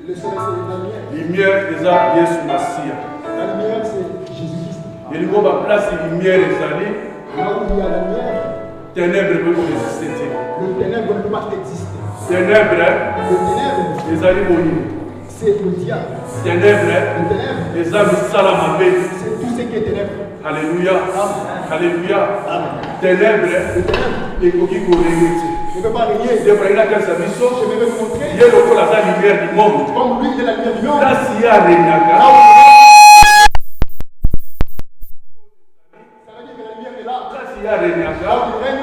Le soleil, c'est la lumière. Lumière, c'est Jésus Messia. La lumière, c'est Jésus-Christ. Et le mot va placer lumière et salé. Là où il y a la lumière, Ténèbres ne peuvent exister. le ténèbre ne peut pas exister. Ténèbres, Le ténèbre, les alliés. c'est le diable. Ténèbres, Le ténèbre, les âmes salamabé. c'est tout ce qui est ténèbre. Alléluia. Alléluia. Amen. Ténèbres, Le ténèbre et coquilles corrigées. ne peut pas régner. Il y a une autre service. Je vais vous montrer. Il y a le col à la lumière du monde. Comme lui, il est la lumière du monde. Là, s'il y a Renaga. Là où ça veut dire que la lumière est là. Là, s'il y a Renaga. Là où il règne,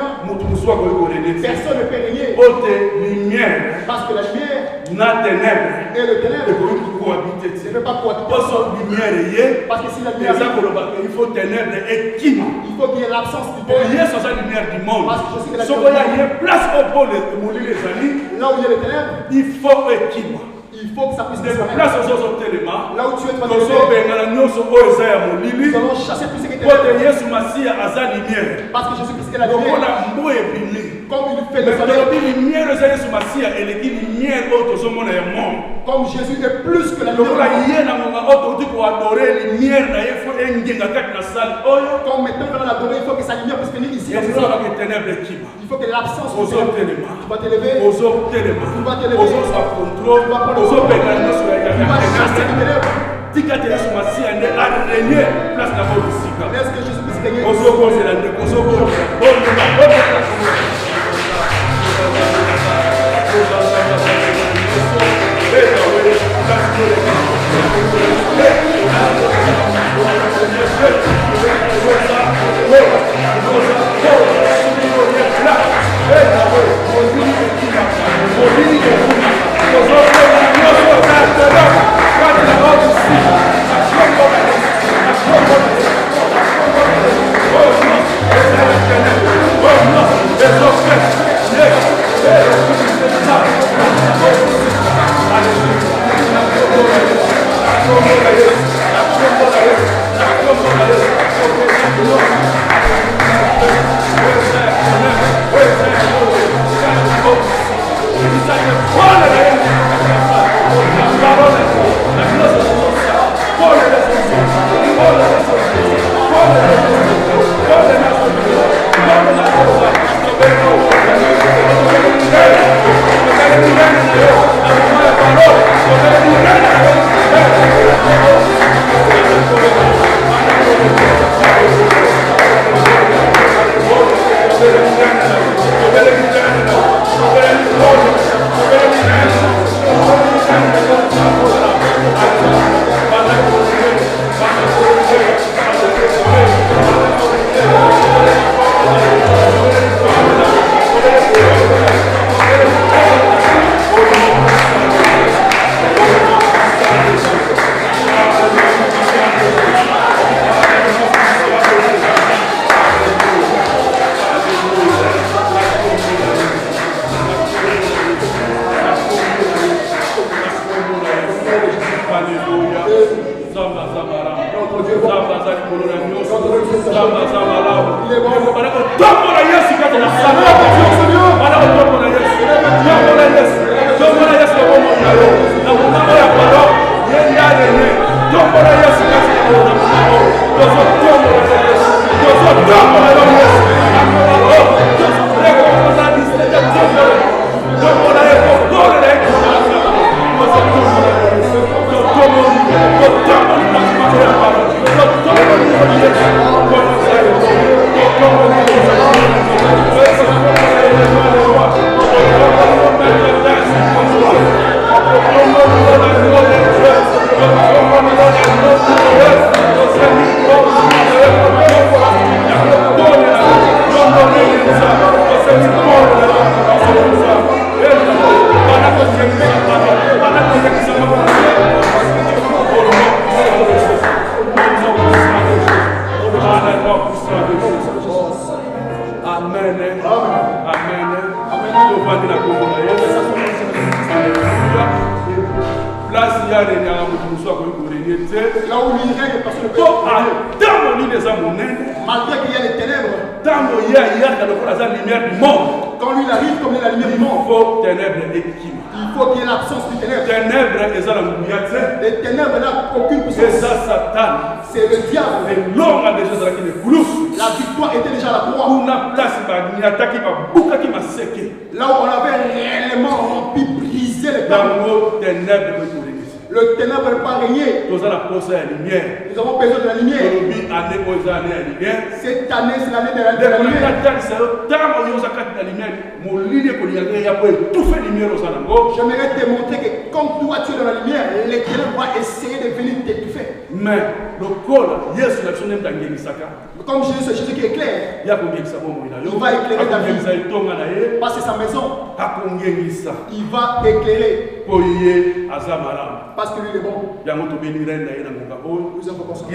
personne ne peut régner. Haute lumière. Parce que la lumière Na ténèbres. et le ténèbre Et cohabiter. ne peut pas cohabiter. Parce que lumière est. Parce que si la lumière Il faut ténèbres et qui. il faut qu'il y ait l'absence du Il y ténèbre. a sa lumière du monde. Parce que je sais que la Si lumière il y a place au pôle de mourir les amis, là où il y a le ténèbre, il faut équilibre. il faut que ça puisse De disparaître. place aux autres éléments, Là où tu es nous toi, sommes bénis, nous sommes aux Isaiah Molili. nous allons chasser tout ce qui est Pour ténèbre. te Yesu Masia aza lumière. Parce que Jésus-Christ est la Donc on lumière. a beau épiner. Comme il fait Mais le quand soleil. on dit lumière, c'est Yesu Masia et les lumière autre sont mon monde. Comme Jésus est plus que la Donc on a lumière. hier dans mon autre dit pour adorer lumière, il faut engenga kati na salle oyo. Comme maintenant on l'adorer, il faut que sa lumière puisse venir ici. Et nous avons des ténèbres qui va. Il faut que l'absence Aux du autres ténèbre. éléments. Tu vas t'élever. Aux autres éléments. Tu vas t'élever. Aux autres contrôle. Tu vas prendre Aux autres bénis sur Tu vas chasser le la ténèbre. tika te Yesu Masia ne a régné place na mosika. Laisse que Jésus puisse gagner. Aux autres c'est la aux autres. Malgré qu'il y a les ténèbres, il y a la lumière du monde. quand lui il arrive comme il est la lumière du monde, Il faut ténèbres et qui. il faut qu'il y ait l'absence du ténèbre. Ténèbres et Zalamouyaté. Les ténèbres n'ont aucune Et puissance. ça, Satan. C'est le diable. Et l'homme a déjà dans la coulouse. La victoire était déjà à la croix. On a place, il a attaqué par Bouka qui m'a séqué. Là où on avait réellement rempli, brisé les Dans tables. nos ténèbres, Le ténèbre ne peut pas régner. nous avons posé la lumière. Nous avons besoin de la lumière. Année aux années, la lumière. Cette année, c'est l'année de la lumière. J'aimerais te montrer que comme toi tu es dans la lumière, les ténèbres vont essayer de venir t'étouffer. Mais le col, yes, la sonne d'un guénisaka. Comme Jésus, c'est Jésus qui est clair. Il y a combien de savons Il va éclairer ta vie. Parce que sa maison, il va éclairer. Parce que lui il est bon. Nous avons besoin.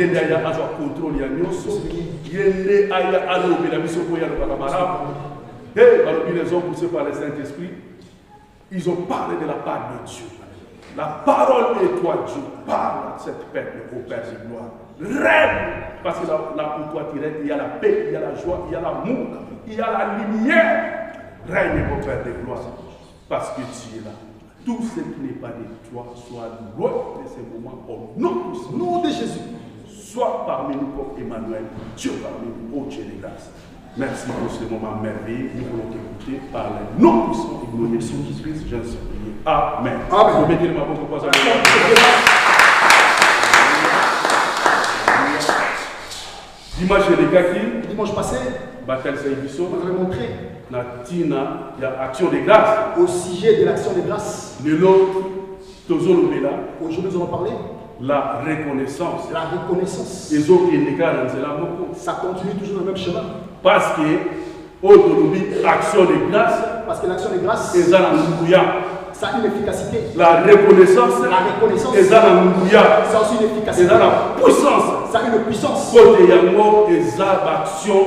Les hommes poussés par le Saint-Esprit, ils ont parlé de la part de Dieu. La parole est toi, Dieu. Parle à cette peuple, au Père de gloire. Règne. Parce que là pour toi, tu règnes, il y a la paix, il y a la joie, il y a l'amour, il y a la lumière. Règne, au Père de gloire. Parce que tu es là. Tout ce qui n'est pas de toi soit loin de ces moments au nom de Jésus. Sois parmi nous comme Emmanuel, Dieu parmi nous, ô Dieu de grâce. Merci pour ce moment merveilleux. Nous voulons t'écouter par le nom puissant et glorieux de Jésus-Christ. Je suis prié. Amen. Amen. Vous mettez ma bonne propos à dimanche les gars qui Dimanche passé, bataille Saïbiso, on avait montré il y a action de grâce. au sujet de l'action de grâce. Le lot, Tozolo Bela, Aujourd'hui, nous allons parler la reconnaissance. de la reconnaissance. Les autres qui sont Ça continue toujours dans le même chemin. parce que autonomie, action de grâce, Parce que l'action de grâce, et ça ça a une efficacité. la reconnaissance, La reconnaissance, et ça ça a aussi une et efficacité. ça la puissance. Ça a une puissance. Côté yango et ça action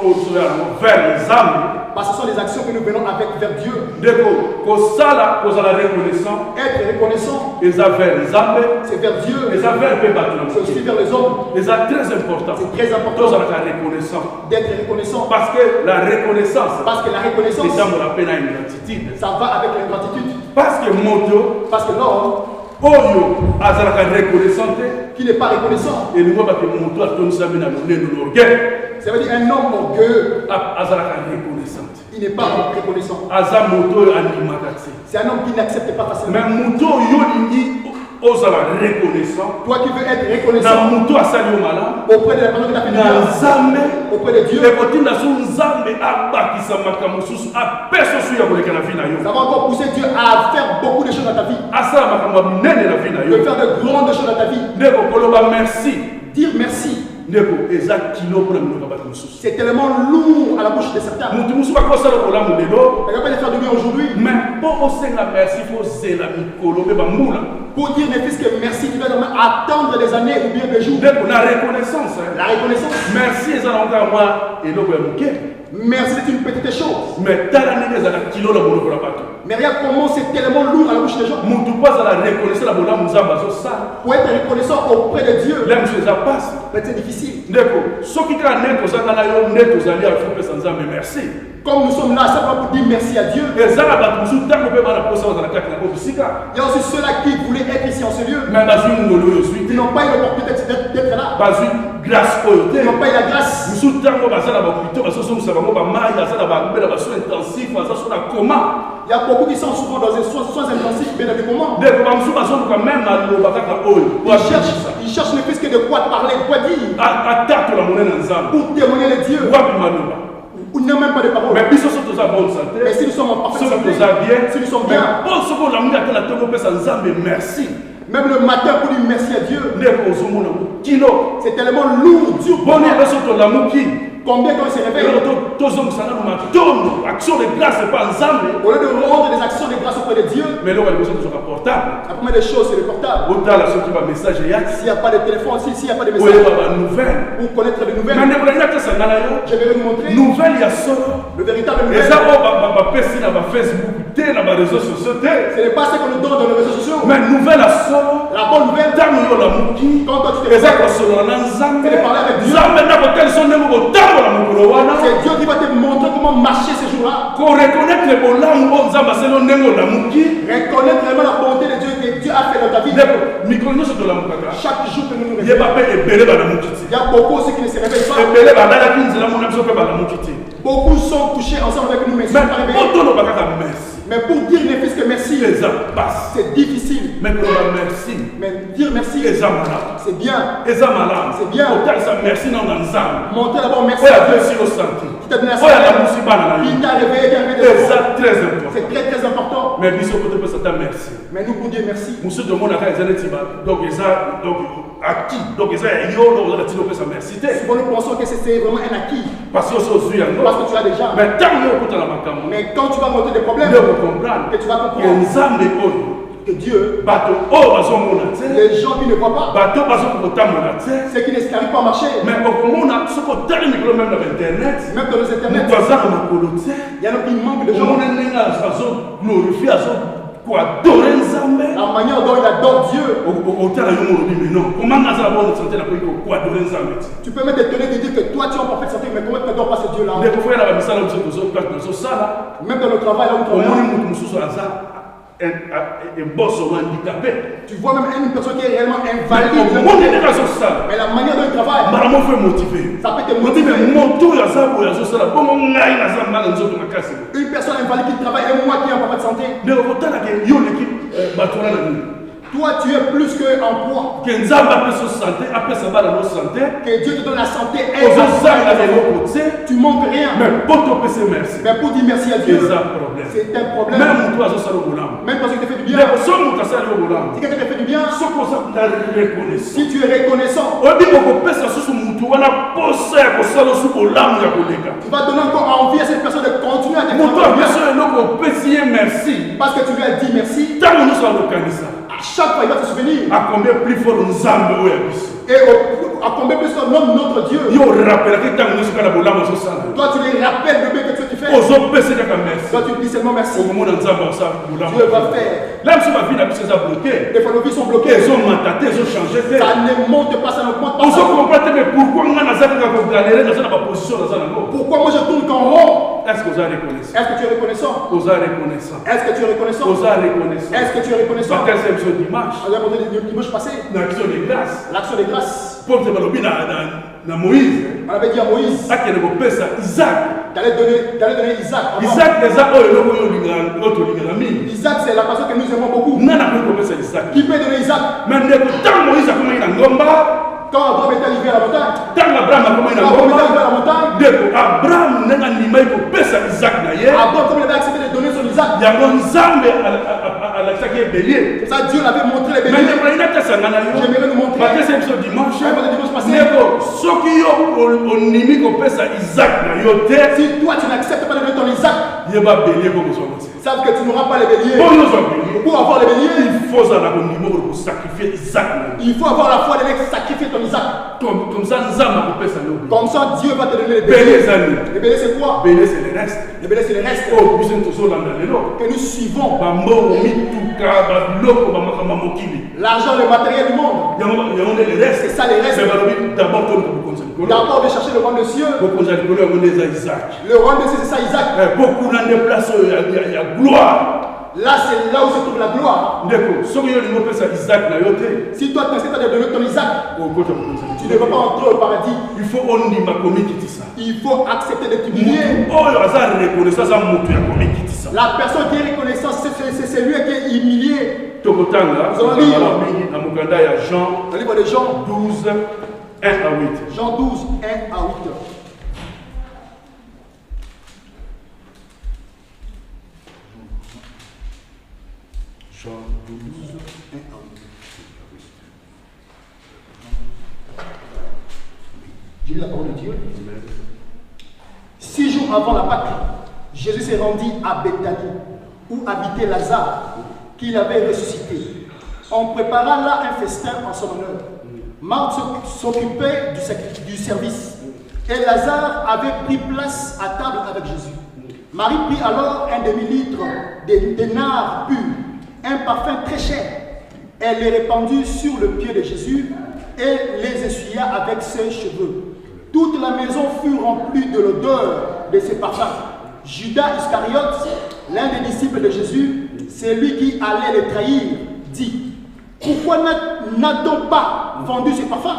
vers les âmes. Parce que ce sont les actions que nous venons avec vers Dieu. Deko, ko sala, ko la reconnaissance, Être reconnaissant, et ça vers les âmes, c'est vers Dieu. et ça vers les C'est aussi vers les hommes. et ça très important. C'est très important Tous la reconnaissance. d'être reconnaissant. Parce que la reconnaissance, Parce que la reconnaissance, c'est ça mon appel à une gratitude. ça va avec l'ingratitude. Parce que moto, Parce que l'homme oyo, azalaka reconnaissante, qui n'est pas reconnaissant, et nous voyons que moto a tourné sa main à l'orgueil. ça veut dire un homme orgueilleux, Azalaka reconnaissante. il n'est pas reconnaissant. Aza moto animakati. C'est un homme qui n'accepte pas facilement. Mais moto yo lingi ozala reconnaissant. Toi qui veux être Na reconnaissant moto asali yo malamu. auprès de la personne qui t'a fait du Na bien, nzambe. auprès de Dieu, Ekotinda so nzambe abakisa makambo susu apeso su ya koleka na vie na yo. ça va encore pousser Dieu à faire beaucoup de choses dans ta vie. Asala makambo ya minene na vie na De yo. faire de grandes choses dans ta vie. Ndeko koloba merci. Dire merci, Ndeko eza kilo mpona minoko bato mosusu. c'est tellement lourd à la bouche de certains. Mutu mosusu bakosala kolamu lelo. On ne va pas les faire de bien aujourd'hui. Mais mpo osenga merci fo zela mikolo mpe bambula. Pour dire mes fils que merci, tu dois vraiment attendre des années ou bien des jours. Ndeko na reconnaissance. La reconnaissance, Merci ezala encore moi eloko ya moke. merci c'est une petite chose. Mais tala ndenge ezala kilo na monoko na bato. Mais regarde comment c'est tellement lourd à la bouche des gens. Mutu mpo azala reconnaissance na bolamu nzambe azosala. Pour être reconnaissant auprès de Dieu, Le mosusu eza pasi. mais c'est difficile. Ndeko soki kaka nde tozanga na yo nde tozali afi kopesa nzambe merci. Comme nous sommes là, simplement pour dire merci à Dieu. ezala bato mosusu ntango mpe bana posa bazala kati na bisika. Il y a aussi ceux-là qui voulaient être ici en ce lieu. Mais bazwi ngolo oyo ozwi Ils te. n'ont pas eu l'opportunité d'être là. bazwi grâce oyo te. Ils n'ont pas eu la grâce. mosusu ntango baza na bahopito bazosomisa bango bamai aza na bambela basoin intensif aza so na koma. Il y a beaucoup qui sont souvent dans des soins intensifs, bien évidemment. ndeko bamosusu bazoluka meme aloba kaka oyo Ils cherchent ne plus que de quoi parler, de quoi dire, atatola monene na nzambe pour témoigner de Dieu. wapi maloba. Ou il n'y a même pas de parole. Mais biso so toza bonne santé, Mais si nous sommes en parfaite soki santé, toza bien, si nous sommes mais bien, mpo soki olamuki ata na ntongo opesa nzambe merci même le matin pour dire merci à Dieu, ndeko ozomona kilo c'est tellement lourd, dur. boni ebe so tolamuki Combien quand il se réveille, tozongisa nano matondo action de grâce epa nzambe au lieu de rendre des actions de grâce auprès de Dieu, mais eloko ya liboso tozoka portable la première des choses c'est le portable. otala soki bamessage eyaki S'il n'y a pas de téléphone, s'il n'y a pas de message, oyeba banouvelle pour connaître des mais nouvelles, ndeko nalingi atesanga na yo je vais vous montrer nouvelle ya solo le véritable nouvelle. eza oyo bapesi na bafacebook te na bareseau sociaux te Ce n'est pas ce qu'on nous donne dans les réseaux sociaux. mais nouvelle ya solo La bonne nouvelle, ntango yo olamuki quand toi tu te eza réveilles, kosolola na nzambe C'est de parler avec Dieu. nzambe ndako telison ndenge kotambola mokolo wana c'est Dieu qui va te montrer comment comment marcher ces jours-là. Reconnaître Reconnaître vraiment la bonté de Dieu que Dieu a fait dans ta vie. Chaque jour que nous nous réveillons, il y a beaucoup aussi qui ne se réveillent pas. Beaucoup sont touchés ensemble avec nous, mais ils ne sont pas réveillés. Mais pour dire ne fût-ce que merci, c'est difficile. Mais dire merci, c'est bien. C'est bien. Montrer d'abord merci à Dieu. Qui t'a donné la santé, qui t'a réveillé, qui a fait des choses. C'est très très important. Mais nous pour dire merci. Souvent nous pensons que c'est vraiment un acquis. Parce que tu as déjà. Mais quand tu vas monter des problèmes, que tu vas comprendre que Dieu, les gens qui ne voient pas, ceux qui ne s'arrivent pas à marcher, même dans nos internets, il y en a qui manquent de gens. La manière dont il adore Dieu. Tu peux même t'étonner de dire que toi tu es en parfaite santé, mais comment tu n'adores pas ce Dieu-là? Même dans le travail, là où tu travailles, tu vois même une personne qui est réellement invalide. Mais la manière dont il travaille, ça peut te motiver. Une personne invalide qui travaille et moi qui est en parfaite santé. Toi, tu es plus qu'un poids. Que Dieu te donne la santé et tu manques rien. Mais pour dire merci à Dieu, c'est un problème. Même parce que tu fais du bien. Si quelqu'un te fait du bien, si tu es reconnaissant, tu vas donner encore envie à cette personne de continuer à te faire du bien. Parce que tu lui as dit merci. À chaque fois, il va se souvenir. À combien plus fort nous sommes. Et à combien plus fort notre Dieu. Toi, tu lui rappelles le bien que tu fais. Toi, tu lui dis seulement merci. Dieu va faire. Des fois, nos vies sont bloquées. Ça ne monte pas, ça ne monte pas. Pourquoi moi je tourne qu'en rond? Est-ce que tu es reconnaissant? Est-ce que tu es reconnaissant? Est-ce que tu es reconnaissant? Est-ce que tu es reconnaissant? Dimanche passé. L'action de grâce. L'action de grâce. Pour te Moïse. On avait dit à Moïse. Isaac. D'aller donner Isaac. Isaac, c'est la personne que nous aimons beaucoup. Qui peut donner Isaac? Mais quand Abraham est arrivé à la montagne, Abraham, comme il avait accepté de donner son Isaac, ça Dieu l'avait montré les béliers. J'aimerais nous montrer. Dimanche passé. Si toi tu n'acceptes pas de donner ton Isaac, savent que tu n'auras pas les béliers. Pour avoir les béliers, il faut avoir la foi de sacrifier ton Isaac. Comme ça, Dieu va te donner les béliers. Les béliers, c'est quoi? Les béliers, c'est les restes. Les béliers, c'est les restes. Que nous suivons. L'argent, le matériel du monde. C'est ça les restes. D'abord de chercher le royaume des cieux. Le royaume des cieux, c'est ça Isaac. Beaucoup dans des places, il y a gloire. Là, c'est là où se trouve la gloire. Si toi tu acceptes de donner ton Isaac, tu ne vas pas entrer au paradis. Il faut accepter de t'humilier. La personne qui est reconnaissante, c'est celui qui est humilié. Nous allons lire dans le livre de Jean 12, 1 à 8. Jean 12, 1 à 8. Jean 12, 1 à 8. Je lis la parole de Dieu. 6 jours avant la Pâque, Jésus s'est rendu à Bethanie, où habitait Lazare, qu'il avait ressuscité. On prépara là un festin en son honneur. Marthe s'occupait du service, et Lazare avait pris place à table avec Jésus. Marie prit alors un demi-litre de nard pur, un parfum très cher. Elle les répandit sur le pied de Jésus et les essuya avec ses cheveux. Toute la maison fut remplie de l'odeur de ces parfums. Judas Iscariote, l'un des disciples de Jésus, c'est lui qui allait le trahir, dit: pourquoi n'a-t-on pas vendu ce parfum?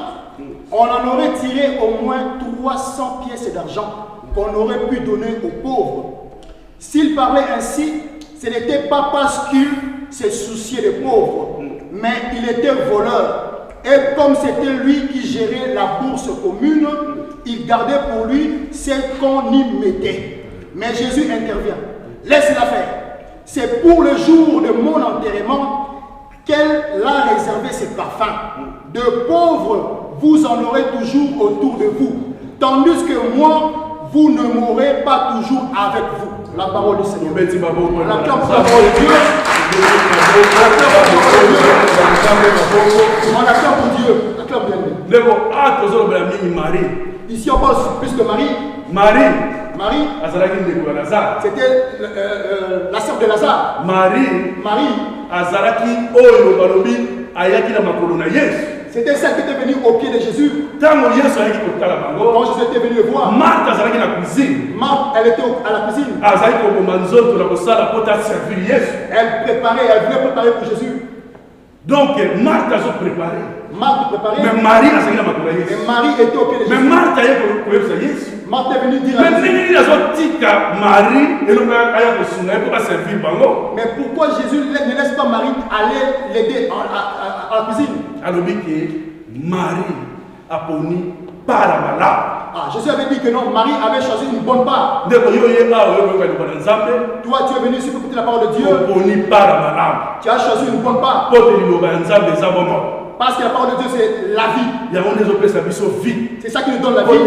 On en aurait tiré au moins 300 pièces d'argent qu'on aurait pu donner aux pauvres. S'il parlait ainsi, ce n'était pas parce qu'il se souciait des pauvres, mais il était voleur. Et comme c'était lui qui gérait la bourse commune, il gardait pour lui ce qu'on y mettait. Mais Jésus intervient: laisse-la faire. C'est pour le jour de mon enterrement qu'elle a réservé ses parfums. De pauvres, vous en aurez toujours autour de vous, tandis que moi, vous ne m'aurez pas toujours avec vous. La parole du Seigneur. L'acclame pour la parole de Dieu. On acclame pour Dieu. Acclame bien. Ici on parle plus de Marie. Marie, c'était la sœur de Lazare. Marie, c'était celle qui était venue au pied de Jésus. Quand Jésus était venu le voir, Marthe, elle était à la cuisine. Elle voulait préparer pour Jésus. Donc, Marthe a préparé. Mais Marie était au pied de Jésus. Mais Marthe est venue dire à Jésus. Mais pourquoi Jésus ne laisse pas Marie aller l'aider à la cuisine? Alors, Marie a poni par Jésus avait dit que non, Marie avait choisi une bonne part. Toi, tu es venu ici pour écouter la parole de Dieu. Tu as choisi une bonne part. Parce que la parole de Dieu, c'est la vie. C'est ça qui nous donne la vie.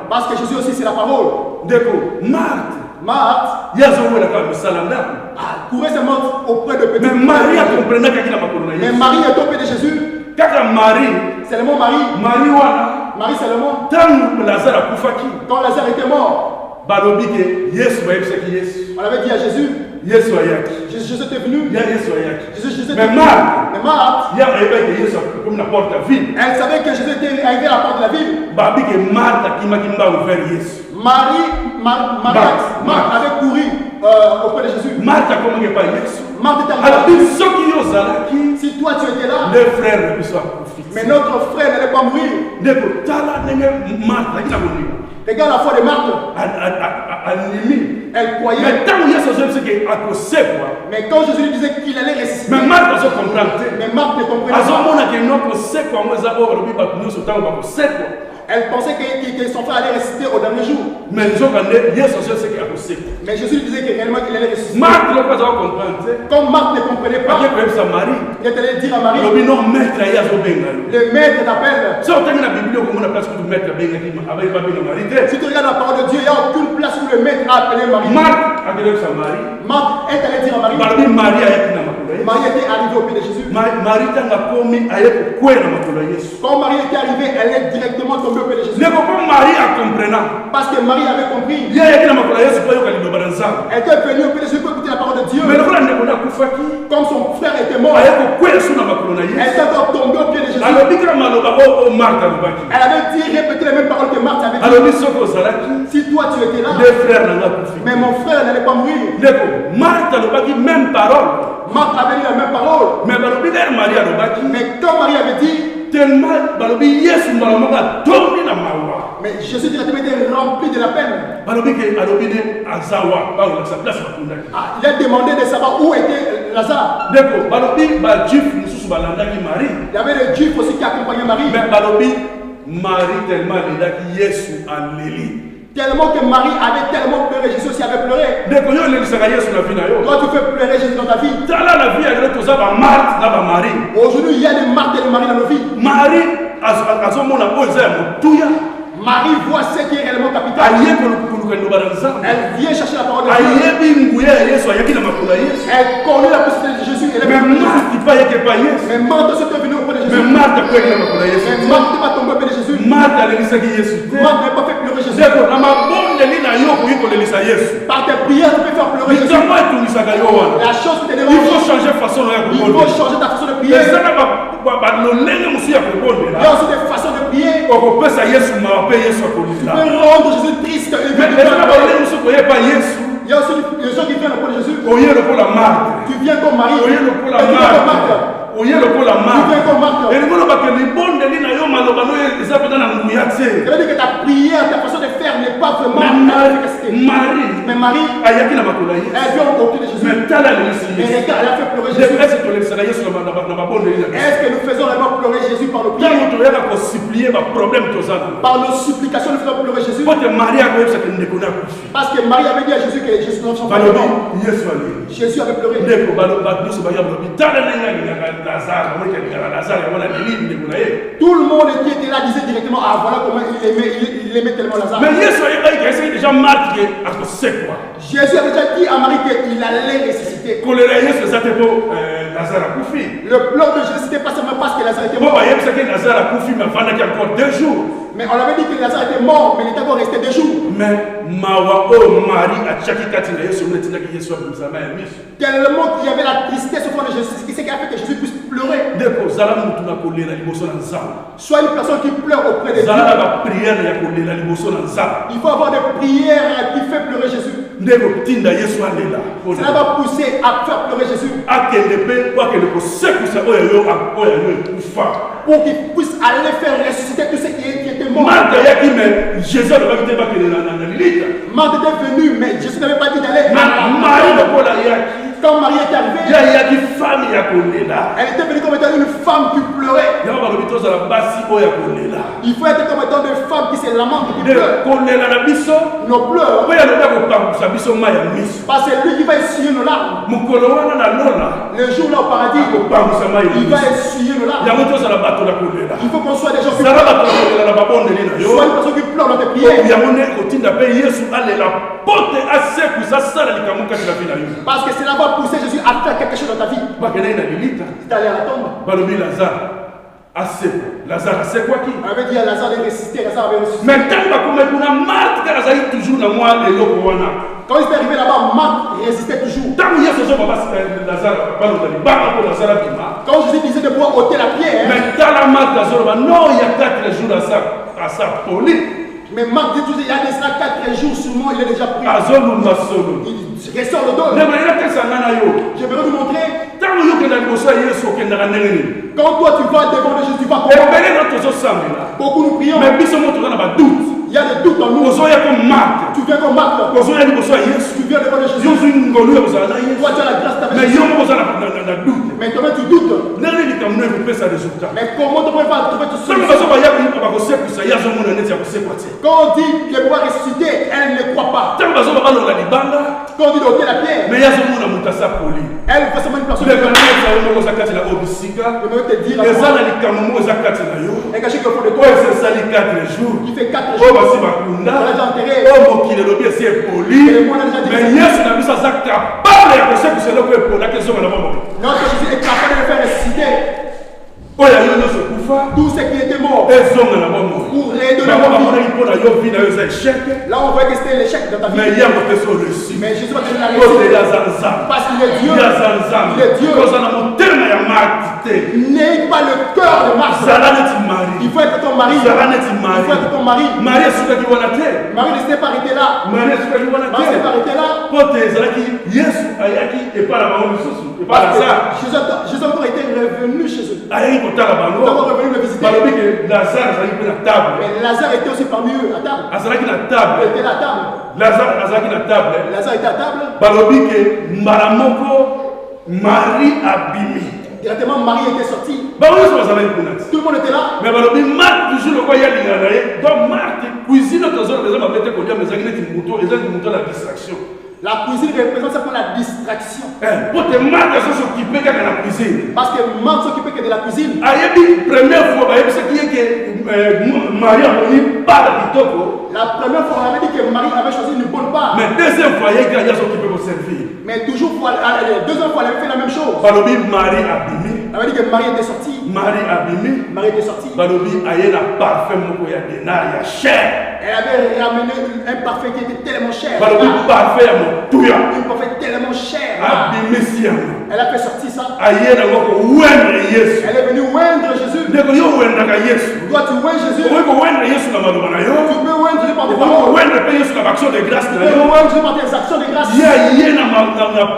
Parce que Jésus aussi, c'est la parole. Marthe courait seulement auprès de petits. Mais Marie a compris. Mais Marie est auprès de Jésus. C'est le mot Marie. Marie seulement. Quand Lazare était mort, on avait dit à Jésus: Jésus était venu. Mais Marthe, elle savait que Jésus était arrivé à la porte de la ville. Marthe avait couru auprès de Jésus. Marthe était arrivée. Si toi tu étais là, mais notre frère n'allait pas mourir. Regarde la foi de Marthe. Elle croyait. Mais quand Jésus lui disait qu'il allait ressusciter, mais Marthe ne comprenait pas. Elle pensait que son frère allait ressusciter au dernier jour. Mais Jésus lui disait que réellement qu'il allait ressusciter. Comme Marthe ne comprenait pas, il est allé dire à Marie: le maître t'appelle. Si tu regardes la parole de Dieu, il n'y a aucune place où le maître a appelé Marie. Marthe est allé dire à Marie. Marie était arrivée au pied de Jésus. Quand Marie était arrivée, elle est directement tombée au pied de Jésus. Parce que Marie avait compris. Elle était venue au pied de Jésus pour écouter la parole de Dieu. Comme son frère était mort, elle était encore tombée au pied de Jésus. Elle avait dit, répété les mêmes paroles que Marthe avait dit. Si toi tu étais là, mais mon frère n'allait pas mourir. Marthe avait dit la même parole. Mais quand Marie avait dit, mais Jésus directement était rempli de la peine. Il a demandé de savoir où était Lazare. Il y avait des juifs aussi qui accompagnaient Marie. Tellement que Marie avait tellement pleuré, Jésus aussi avait pleuré. Toi tu fais pleurer Jésus dans ta vie. Aujourd'hui il y a des Marthe et des Marie dans nos vies. Marie voit ce qui est réellement capital. Elle vient chercher la parole de Dieu. Elle connaît la possibilité de Jésus. Mais Marthe aussi est venue auprès de Jésus. Mais Marthe va tomber auprès de Jésus. Marthe n'a pas fait pleurer Jésus. Par tes prières, tu peux faire pleurer Jésus. La chose qui te dérange, il faut changer ta façon de prier. Il y a aussi des façons de prier. Tu peux rendre Jésus triste et mais il y a aussi les gens qui viennent pour Jésus. Tu viens comme Marie. Tu viens comme Marthe. Tu viens comme Marthe. Ça veut dire que ta prière, ta façon de faire n'est pas vraiment efficace. Mais Marie, elle vient au pied de Jésus. Et regarde, elle a fait pleurer Jésus. Est-ce que nous faisons vraiment pleurer Jésus par le prière? Par nos supplications, nous faisons pleurer Jésus. Parce que Marie avait dit à Jésus que Jésus ne s'en pas. Jésus avait pleuré. Tout le monde qui était là disait directement, ah voilà comment il aimait tellement Lazare. Mais Jésus avait déjà dit à Marie qu'il allait ressusciter. Le pleur de Jésus n'était pas seulement parce que Lazare était mort. Mais on avait dit que Lazare était mort, mais il était encore resté 2 jours. Mais tellement qu'il y avait la tristesse au fond de Jésus, ce qui a fait que Jésus puisse pleurer. Soit une personne qui pleure auprès de Dieu. Il faut avoir des prières qui font pleurer Jésus. Ça va pousser à faire pleurer Jésus. Pour qu'il puisse aller faire ressusciter tous ceux qui étaient morts. Marthe était venu, mais Jésus n'avait pas dit d'aller. Quand Marie est arrivée, elle était venue comme étant une femme qui pleurait. Il faut être comme étant des femmes qui se lamentent, qui pleurent. Nos pleurs, parce que lui qui va essuyer nos larmes. Le jour là au paradis, il va essuyer nos larmes. Il faut qu'on soit des gens qui pleurent. Soit une personne qui pleure dans tes prières. Parce que cela va pousser Jésus à faire quelque chose dans ta vie. Il est allé à la tombe. Lazare, c'est quoi qui? On avait dit à Lazare de ressusciter, Lazare avait ressuscité. Mais quand il est arrivé là-bas, Marthe résistait toujours. Quand Jésus disait de pouvoir ôter la pierre. Mais non, il y a 4 jours à sa folie. Mais Marc dit toujours, il y a déjà 4 jours sûrement, il est déjà pris. Il ressort le dos. Je vais vous montrer. Quand toi tu vas devant le Jésus, tu vas beaucoup nous prions. Mais il y a des doutes en nous. Tu viens comme Marc. Tu viens devant le Jésus. Toi tu as la grâce d'avec Jésus. Mais toi tu doutes. Mais comment tu peux pas trouver tout seul? Quand on dit qu'elle pourra ressusciter, elle ne croit pas. Quand on dit d'ôter la pierre, elle va seulement une personne. Je vais te dire à toi. Et caché que pour de toi, il fait 4 jours. Mais Yesu n'a vu ça capable de faire que c'est là que notre Jésus est capable de le faire ressusciter. Tous ceux qui étaient morts pour redonner la vie. Là on voit que c'était l'échec dans ta vie. Mais Jésus va te donner la réussite. Parce qu'il est Dieu. Il est Dieu. N'ayez pas le cœur de Marthe. Il faut être ton mari. Il faut être ton mari. Marie ne s'est pas arrêtée là. Jésus a encore été revenu chez eux. Revenu le visiter. Mais Lazare était aussi parmi eux à table. Il était là à table. Lazare était à table. Directement Marie était sortie. Tout le monde était là. Mais Marthe toujours le voyait donc Marthe cuisine la distraction. La cuisine représente ça pour la distraction. Pour te Marthe s'occuper de la cuisine. Parce que Marthe s'occupait que de la cuisine. Première fois, ce qui est que Marie a mis par la pitoko. La première fois, on avait dit que Marie avait choisi une bonne part. Mais deuxième fois, il y a quelqu'un qui s'occupait pour servir. Mais toujours, deuxième fois, elle avait fait la même chose. Marie a bimé. On avait dit que Marie était sortie. Marie a bimé. Marie était sortie. Elle avait ramené un parfum qui était tellement cher. Un parfum tellement cher. Elle a fait sortir ça. Elle est venue oindre Jésus. ndeko yo wendaka Yesu. Toi, tu vois Jésus. Okoki kowendre Yesu na maloba na yo. Tu peux voir Jésus par tes Okoki paroles. kowendre pe Yesu na baction de grâce na Tu peux yo. voir Jésus par tes actions de grâce. Ye na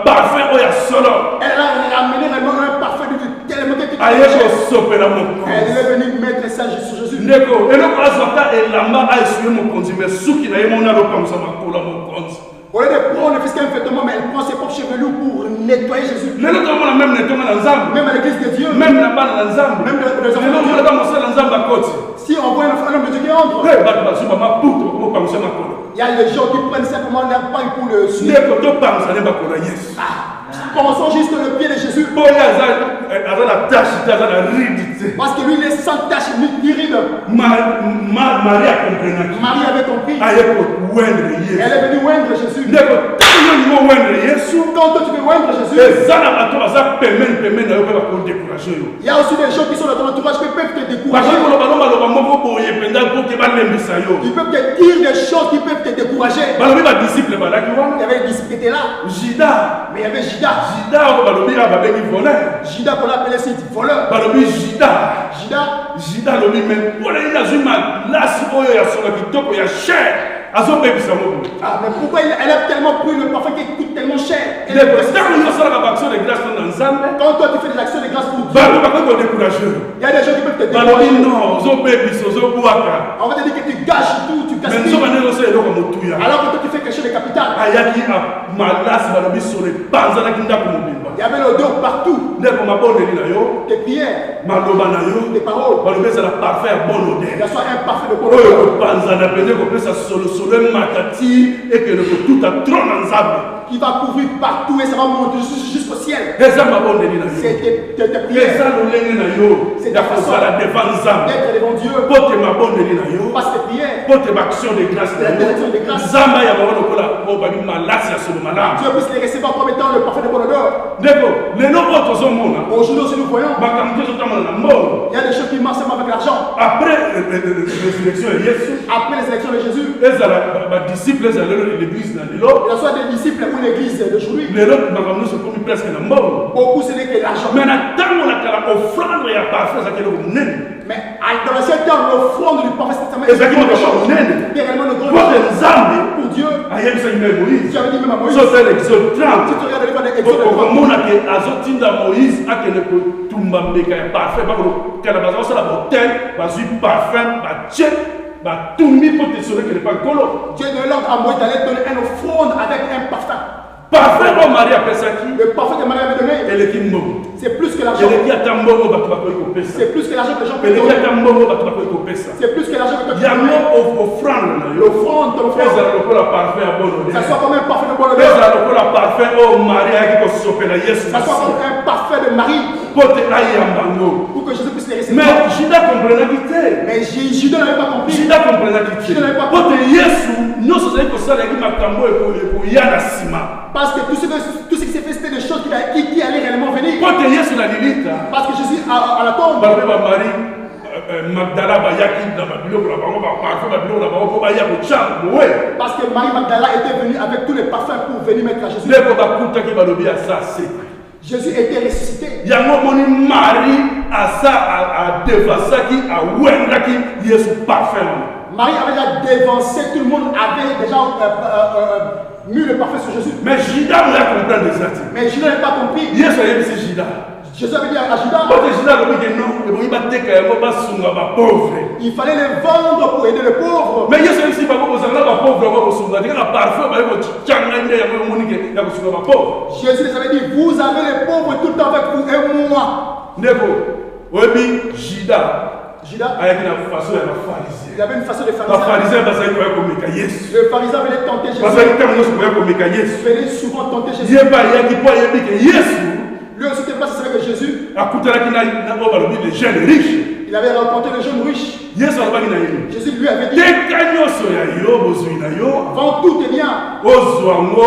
parfum oyo ya solo. Elle a ramené vraiment un parfum de tellement que tu Aye kosopela mokonzi. Elle est venue mettre ça sur Jésus. ndeko eloko azwaka elamba aessuye mokonzi me suki na ye mona alopangusa makolo ya mokonzi. Au lieu de prendre le fils qu'un vêtement, mais elle prend ses propres chevelures pour nettoyer Jésus. lelo tomona même netonga na nzambe, Même à l'église de Dieu. même na bana na nzambe, Même les enfants lelo de Dieu. omonaka mosala nzambe akoti Si on voit un homme de Dieu qui entre, bato bazuba maputo kopangusa makolo. il y a les gens qui prennent simplement leur paille pour le suivre. ndeko topangusa ne bakolo ya Yesu. Commençons juste le pied de Jésus. po ye aza na tache te aza na ridi te. Parce que lui, il est sans tache ni ride. Marie akomprenaki Marie avait compris. aye kowendre Yesu. Elle est venue oindre Jésus. ndeko ntango yo lingo wendre Yesu Quand toi tu veux oindre Jésus, eza na bato baza pembeni na yo mpe bakodécourage yo. il y a aussi des gens qui sont dans ton entourage qui peuvent te décourager. bakoki koloba no maloba moko boye mpenza mpoke balembisa yo. Ils peuvent te dire des choses qui peuvent te décourager. balobi badisiple balaki Il y wana avait des disciples qui étaient là. Juda. Mais il y avait Judas. Juda oyo balobi awa babengi voleur. Judas qu'on appelait aussi voleur. balobi Juda. Judas, alobi me mpona nini azwi malasi oyo ya solo kitoko ya cher azobebisa mobu. mais pourquoi elle a tellement pris le parfum qui coûte tellement cher? Et ntango nyosalaka baaction de grâce na nzambe quand toi tu fais des actions de grâce pour Dieu, bato bakoki kodécourage yo. il y a des gens qui peuvent te balobi décourager. non ozobebisa ozobwaka On va te dire que tu gâches tout, tu me gaspilles. nzoka ndenge osala eloko motuya Alors que toi tu fais quelque chose de capital. ayaki malasi balobi solo epanzanaki ndako mobimba. Il y avait l'odeur partout. ndeko mabondeli na yo Tes prières, maloba na yo tes paroles. balobi ezala parfum ya bon Il odeur y a soit un parfum de bonne oyo odeur. kopanzana mpenza kopesa solosolo emakati ekende kotuta tro na nzambe Qui va couvrir partout et ça va monter jusqu'au ciel. eza mabondeli na yo C'est tes prières. eza lolenge na yo ya kozala devant nzambe D'être devant Dieu. po te mabondeli na yo Passe tes prières. po te baaction de grâce na yo nzambe ayamba lokola oyo babi malasi ya solo malamu. Dieu puisse les recevoir comme étant le parfum de bonne odeur. ndeko lelo oyo tozomona Aujourd'hui aussi nous voyons, makambo te ezotambola na mbongo il y a des choses qui marchent seulement avec l'argent. après résurrection ya yesu Après les élections de Jésus, ezala badisciple ezala lelo l'église na lelo il y a soit des disciples ou l'église d'aujourd'hui. lelo makambo nyonso ekomi presque na mbongo. Beaucoup ce n'est que l'argent. me na ntango na kala ofrande ya parfum ezalaki eloko monene. Mais dans l'ancien temps, l'offrande du parfum testament ezalaki est makambo monene réellement de po grandes te choses. nzambe Pour Dieu, ayebisaki me moïse tu avais dit même à Moïse, so tala exode si 30 tu regardes le livre d'Exode, okomona ke azotinda moïse akende kotumba mbeka ya parfum bakokala baza kosala botel bazwi parfum batie batumbi po te solekele pa nkolo. Dieu donne l'ordre à Moïse d'aller donner une offrande avec un parfum. parfum oyo marie apesaki Le parfum que Marie avait donné, eleki mbongo, c'est plus que l'argent. eleki ata mbongo bato bakoki kopesa, C'est plus que l'argent que les gens peuvent eleki donner. ata mbongo bato bakoki kopesa. C'est plus que l'argent que toi tu yango donnes. ofrande na yo L'offrande, ton offrande, ezala lokola parfum ya bon ça odeur, soit comme un parfum de bonne odeur. ezala lokola parfum oyo marie ayaki kosopela yesu Ça soit comme un parfum de Marie po te ayamba ngo. pour que Jésus puisse les mais recevoir. juda komprenaki te, Mais Judas n'avait pas compris. juda komprenaki te po te yesu nyonso ozali kosala yaki makambo ekoya na nsima. Parce que tout ce qui s'est fait, c'était des choses qui allaient réellement venir. po te yesu na lilita Parce que Jésus, à la tombe, balobi bamarie magdala bayaki na babiloko na bango baparfum babiloko na bango mpo baya kotya mowe parce que Marie Magdala était venue avec tous les parfums pour venir mettre à Jésus. ndeko bakutaki balobi asa se Jésus était ressuscité. yango omoni marie asa adevasaki awendaki yesu parfum wana. Marie avait déjà dévancé, tout le monde avait déjà mis le parfum sur Jésus. mais juda moya comprendre eza te. Mais Judas n'avait pas compris. yesu ayebisi juda Jésus avait dit à Judas, pote juda alobi ke non ebongi bateka yango basunga bapauvre. il fallait les vendre pour aider les pauvres. mais yesu ayebisi bango kozanga bapauvre yango kosunga te kaka parfum baye kotyanga nde yango emoni ke ya kosunga bapauvre. Jésus les avait dit, vous avez les pauvres tout le temps avec vous et moi. ndeko oyebi juda Judas, ayaki na façon ya bafarisien. il avait une façon de faire ça. bafarisien bazali koya komeka yesu, Le pharisien venait tenter Jésus. bazali ntango nyonso koya komeka yesu. Il venait souvent tenter Jésus. ye mpe ayaki mpo ayebi ke yesu Lui aussi, c'était pas c'est que Jésus, akutanaki na oyo balobi le jeune riche. il avait rencontré le jeune riche. yesu alobaki na ye Jésus lui avait dit, teka nyonso ya yo bozwi na yo vends tous tes biens ozwa ngo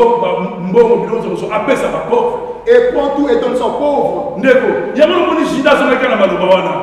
mbongo biloko nyonso apesa bapauvre. et prends tout et donne son pauvre. ndeko yango nomoni juda azongaki na maloba wana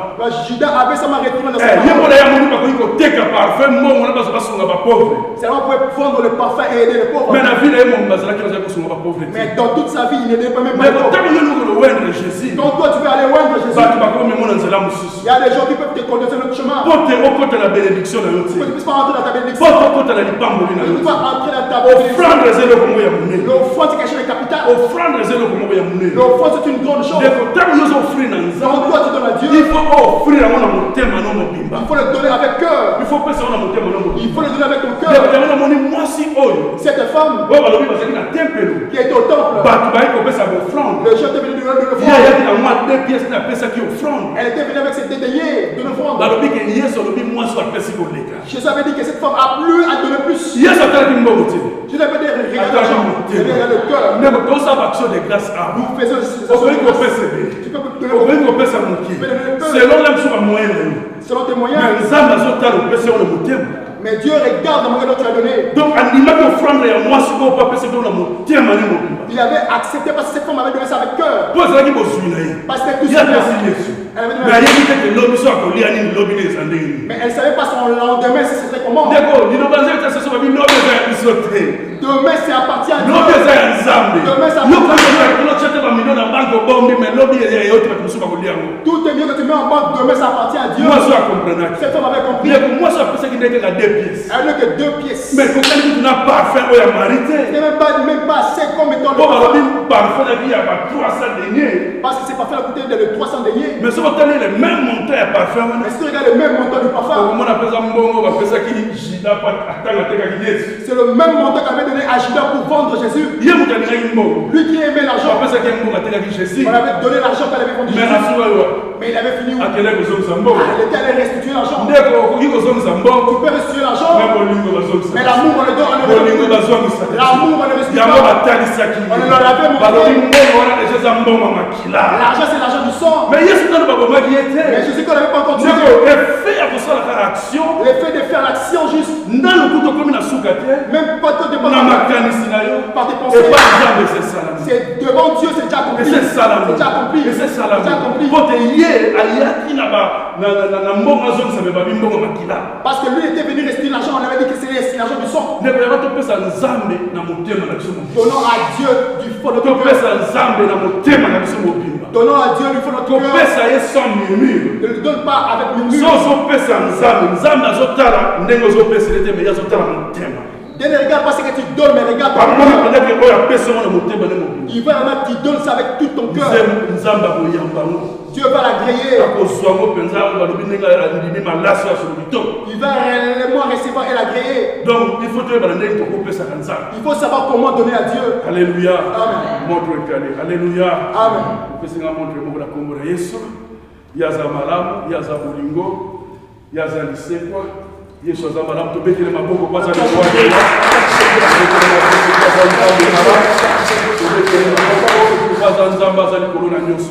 Judas avait seulement retourné dans sa ye parole. mpona ya moni bakoki koteka parfum mbongo na bazo basunga bapauvre. Seulement pour vendre le parfum et aider les pauvres. mais na ville ye momo bazalaki bazali kosunga bapauvre te. Mais dans toute sa vie, il n'aidait pas même mais les pauvres. ntango yo nokolo wendre jésus Quand toi tu veux aller oindre Jésus, bato bakomemona nzela Il y a des gens qui peuvent te conduire sur notre chemin. Pour te rencontrer la bénédiction dans notre Tu ne vie. puisses pas entrer dans ta bénédiction. Pour te rencontrer la lipambo dans Tu ne notre peux pas vie. entrer dans ta bénédiction. Offrande les éloges comme vous avez. L'offrande, c'est quelque chose de capital. Offrande les éloges comme vous avez. L'offrande, c'est une grande chose. Dès que tu offrir dans Quand toi, tu donnes à Dieu, il faut offrir à mon thème à mon bimba. il faut le donner avec cœur. Il faut passer à mon thème à mon Il faut le donner avec ton bimba. cœur. Moi si oyo. Cette femme Oh, bah, parce qu'il y a un tempelo. qui est au temple, Bah, tu vas y couper sa offrande. le chef est venu de Il y a l'offrande. moi 2 pièces qui appellent ça qui offrande. Elle était venue avec ses dédaignés de l'offrande. Bah, le but que hier sur le but, moi, soit appelé si vous l'êtes. Jésus avait dit que cette femme a plus à donner plus. Hier, ça t'a dit une bonne motive. Je l'avais dit, regarde l'argent, regarde le cœur. Mais quand ça va action de grâce à vous, Nous faisons on peut y couper ses billes. Tu peux donner On peut y couper sa moquille. Selon l'âme sur un moyen. selon tes moyens. Mais les âmes, elles ont le péché, on le motive. Mais Dieu regarde la moyen dont tu as donné. Donc, anima qui offrande à moi, si vous ne pouvez pas passer dans le motive, Il avait accepté parce que cette femme avait donné ça avec cœur. Pour ça, il faut suivre. Parce que tout Il y a ça. des signes. Elle avait Mais donné. il y a des lobbies sur le lobby, les lobbies, les années. Mais elle ne savait pas son lendemain si c'était comment. D'accord, il y a des gens qui sont venus, lobby, ils sont sautés. Demain, c'est appartient à Dieu. Lobby, c'est un zambi. Demain, ça Nous, quand on achète un million dans la banque, mais lobby, il y a autre qui sont venus. Tout est mieux que tu mets en banque. Demain, ça appartient à Dieu. Moi, je comprends. Cette femme avait compris. Moi, je pense qu'il n'était qu'à 2 pièces. Elle n'a que 2 pièces. Mais quand tu n'as pas fait, il y a marité. Ce n'est même pas assez comme étant le Bon, parfum. alors, parfois, il y a 300 deniers. Parce que c'est parfait à coûter de 300 deniers. Mais si vous tenez les mêmes montants à parfum, Mais si tu regardes le même montant du parfum, on appelle ça mbongo, on appelle ça qui gida pas attendre à Yesu. c'est le même montant qu'avait donné à Judas pour vendre Jésus. Il y a mon gars qui mbongo. Lui qui aimait On l'argent, appelle ça qui mbongo à Jésus. on avait donné l'argent qu'elle avait vendu Mais Jésus. à ce moment-là, Mais il avait fini où? à quel âge vous sommes mbongo? Il était allé restituer l'argent. Ndeko okoki kozongisa Tu mbongo. peux restituer l'argent, Mais bolingo bazongisa. mais l'amour on le donne, on le Bolingo donne. bazongisa. L'amour on le restitue Yango pas. batalisaki. On leur avait montré. Balobi mbongo wana déjà za mbongo ya makila. L'argent c'est l'argent du sang. Mais Yesu nano babomaki ye te. Mais Jésus qu'on n'avait pas encore tué. Ndeko efe ya kosalaka action. L'effet de faire l'action juste, Ndalo kuto komi na suka te. même pas te Na dépendre makanisi na yo. par tes Et pensées. pas jamais c'est ça. C'est devant Dieu, c'est déjà accompli. Et c'est ça la C'est déjà accompli. Et c'est ça la C'est déjà accompli. Pote ye ayaki na mbongo azongisa me babi mbongo makila. Parce que lui était venu restituer l'argent, on avait dit que c'est l'argent du sang. Ndeko yaba topesa nzambe na motema na biso mobimba. Donnons à Dieu du fond de ton cœur. Topesa nzambe na motema na biso mobimba. Donnons à Dieu du fond de ton cœur. Kopesa ye sans murmure. Ne le donne pas avec murmure. So ozopesa nzambe nzambe azotala ndenge ozopesele te me ye azotala motema. Ne regarde pas ce que tu donnes, mais regarde ton Pamona cœur. peut-être oyo apesanga na motema ne mobimba. Il va vraiment, tu donnes ça avec tout ton cœur. Nzambe akoyamba ngo. Dieu va l'agréer. Akozwa ngo mpenza balobi ndenge andimi malasi ya solo kitoko. Il va réellement recevoir et l'agréer. Donc il faut toyebana ndenge tokopesaka nzambe. Il faut savoir comment donner à Dieu. Alléluia. Amen. Montre ekale. Alléluia. Amen. Opesinga montre moko na kombo na Yesu. Yaza malamu, yaza bolingo, yaza lisekwa. Yesu aza malamu tobetele maboko kwanza na kwa.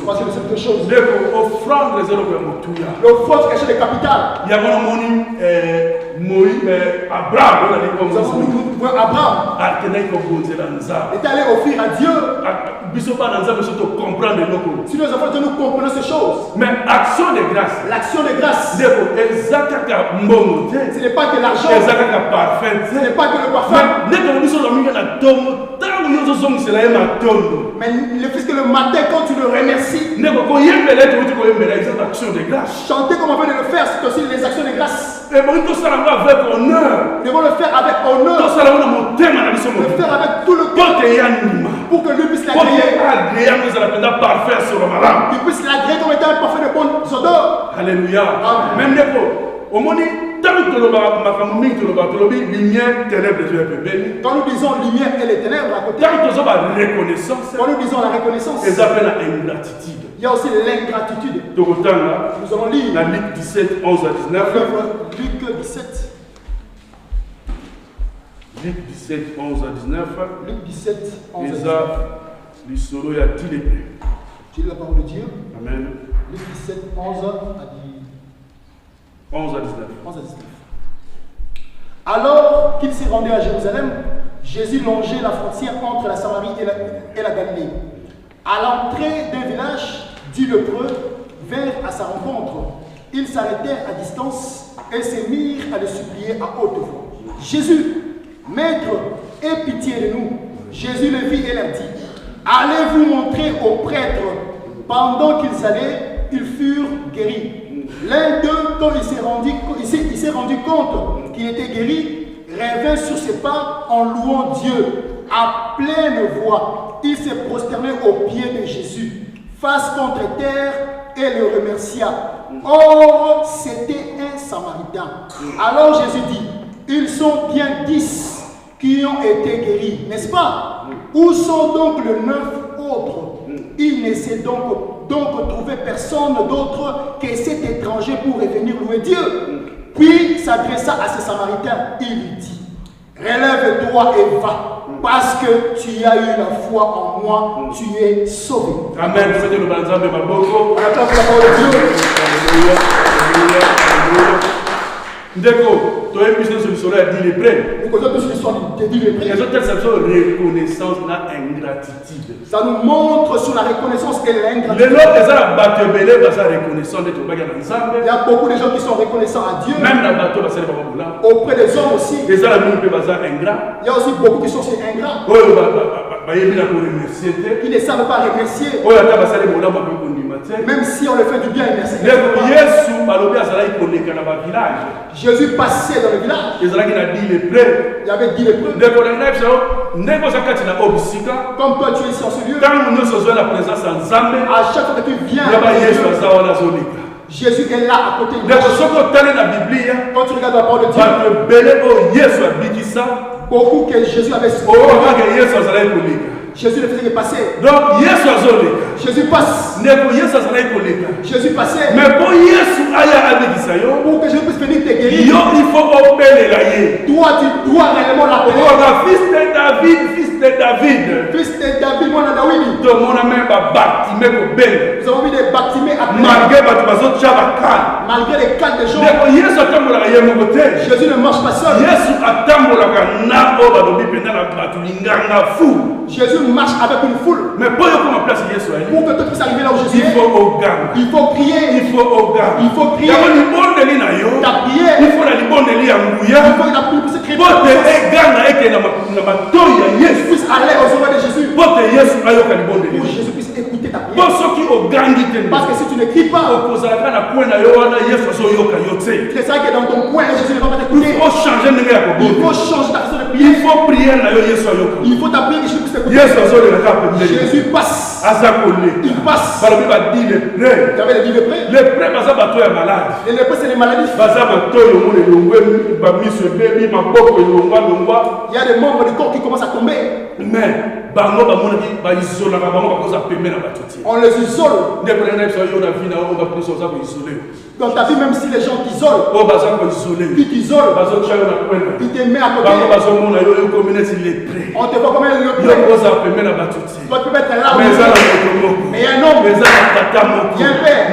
Parce que c'est deux choses. Offrande les éloges ya motuya. L'offrande, c'est quelque chose de capital. Il y a mon Moïse, Abraham, on a dit comme Nous avons vu Abraham est allé offrir à Dieu. Si nos enfants nous comprenons ces choses, mais action de grâce, l'action de grâce, ce n'est pas que l'argent, ce n'est pas que le parfum, mais le fait que le matin, quand tu le remercies, chanter comme on veut le faire, c'est aussi les actions de grâce. Nous devons le faire avec honneur. Nous devons le faire avec honneur. Le faire avec tout le cœur. Pour que lui puisse l'agréer. Il puisse l'agréer comme étant un parfum de bonne odeur. Alléluia. Amen. Même au moment quand nous disons lumière et les ténèbres à côté, quand nous disons la reconnaissance, il y a aussi l'ingratitude. Nous allons lire dans Luc 17, 11 à 19. Luc 17. Luc 17, 11 à 19. Luc 17, 11 à 19. Tu lis la parole de Dieu. Amen. Luc 17, 11 à 11 à 19. 11 à 19. Alors qu'il s'est rendu à Jérusalem, Jésus longeait la frontière entre la Samarie et la Galilée. À l'entrée d'un village, 10 lépreux vinrent à sa rencontre. Ils s'arrêtèrent à distance et se mirent à le supplier à haute voix. Jésus, Maître, aie pitié de nous. Jésus le vit et leur dit, allez vous montrer aux prêtres. Pendant qu'ils allaient, ils furent guéris. L'un d'eux, quand il s'est rendu compte qu'il était guéri, revint sur ses pas en louant Dieu à pleine voix. Il s'est prosterné aux pieds de Jésus, face contre terre, et le remercia. Or, c'était un Samaritain. Alors Jésus dit, ils sont bien 10 qui ont été guéris, n'est-ce pas? Où sont donc les 9 autres? Il ne s'est donc trouvé personne d'autre que cet étranger pour revenir louer Dieu. Puis s'adressa à ce Samaritain, il lui dit, relève-toi et va, parce que tu as eu la foi en moi, tu es sauvé. Amen. On attend la parole de Dieu. Ndeko, toi et puis sur le soleil dit les prêts. Nous connaissons tous l'histoire des 10 lépreux. Les autres ça reconnaissance la ingratitude. Ça nous montre sur la reconnaissance et l'ingratitude. Les autres ça la bateau belé va ça reconnaissance d'être au bagage ensemble. Il y a beaucoup de gens qui sont reconnaissants à Dieu. Même la bateau va ça là. Auprès des hommes aussi. Les autres nous peut ça ingrat. Il y a aussi beaucoup qui sont ingrats. Qui ne savent pas remercier. Même si on le fait du bien, merci. Jésus passait dans le village. Il y avait 10 lépreux. Comme toi tu es sur ce lieu, à chaque fois que tu viens, Jésus est là à côté de toi. Quand tu regardes la parole de Dieu, beaucoup que Jésus avait Jésus ne faisait que passer. Donc, Jésus passe. Jésus passait. Mais pour que Jésus puisse venir te guérir, il faut obéir. toi, tu dois réellement l'appeler. Fils de David, fils de David. Fils de David, mon David. Tout le monde a même baptisé pour bénir. Nous avons vu des baptisés appelés. Malgré les cas de gens, Jésus ne marche pas seul. Jésus marche avec une foule. Mais pour que tu puisses arriver là où Jésus est, il faut prier. Il faut prier. Ta prière. Il faut la prière pour se créer. Tu puisses aller aux oreilles de Jésus. Pour Jésus puisse écouter ta prière. Parce que si tu ne cries pas, c'est ça que dans ton coin, Jésus ne va pas t'écouter. Il faut changer ta façon de prier. Il faut prier. Il faut ta prière que Jésus puisse t'écouter. Jésus passe. Il passe. Il y avait les 10 lépreux. Les lépreux, c'est les maladies. Il y a des membres du corps qui commencent à tomber. Mais on les isole. Dans ta vie, même si les gens t'isolent, qui t'isolent, ils te mettent à côté. On te voit comme un lépreux. Toi, tu peux être là. Mais il y a un homme. Il y a un père.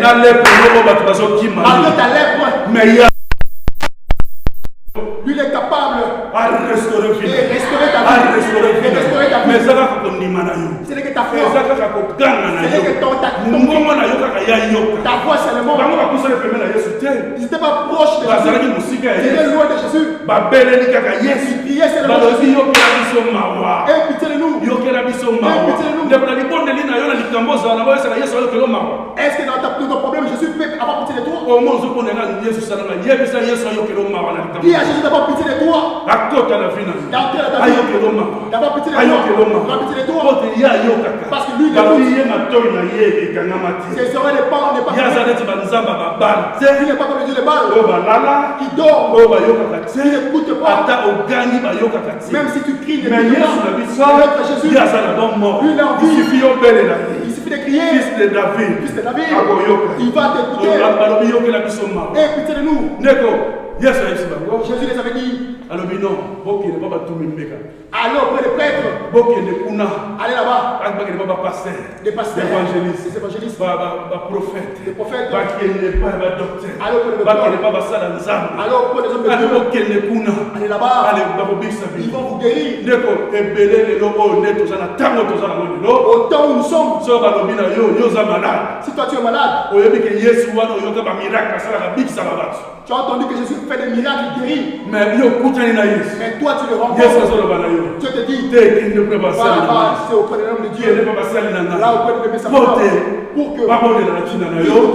Malgré ta lèpre, lui il est capable de restaurer ta vie. Mais ça va ce n'est que ta foi. Ce n'est que ta foi seulement. Ils n'étaient pas proches de Jésus. Ils étaient loin de Jésus. Ils priaient seulement Jésus. Et pitié de nous. Est-ce que dans ton problème, Jésus peut avoir pitié de toi? Dis à Jésus d'avoir pitié de toi. D'avoir pitié de toi. Parce que lui, ses oreilles n'est pas il n'est pas comme Dieu de balles qui dort, qui n'écoute pas. Même si tu cries, Jésus, lui il a envie. Il suffit de crier. Fils de David, il va t'écouter. Et pitié de nous. Jésus les avait dit. Alors près des prêtres, allez là-bas, des pasteurs, des évangélistes, des prophètes, alors pour les hommes de Dieu, allez là-bas, ils vont vous guérir. Autant où nous sommes, si toi tu es malade, Tu as entendu que Jésus fait des miracles, il guérit. Mais toi, tu le rencontres. Dieu te dit, c'est auprès de l'homme de Dieu. Là, auprès de Dieu, pour que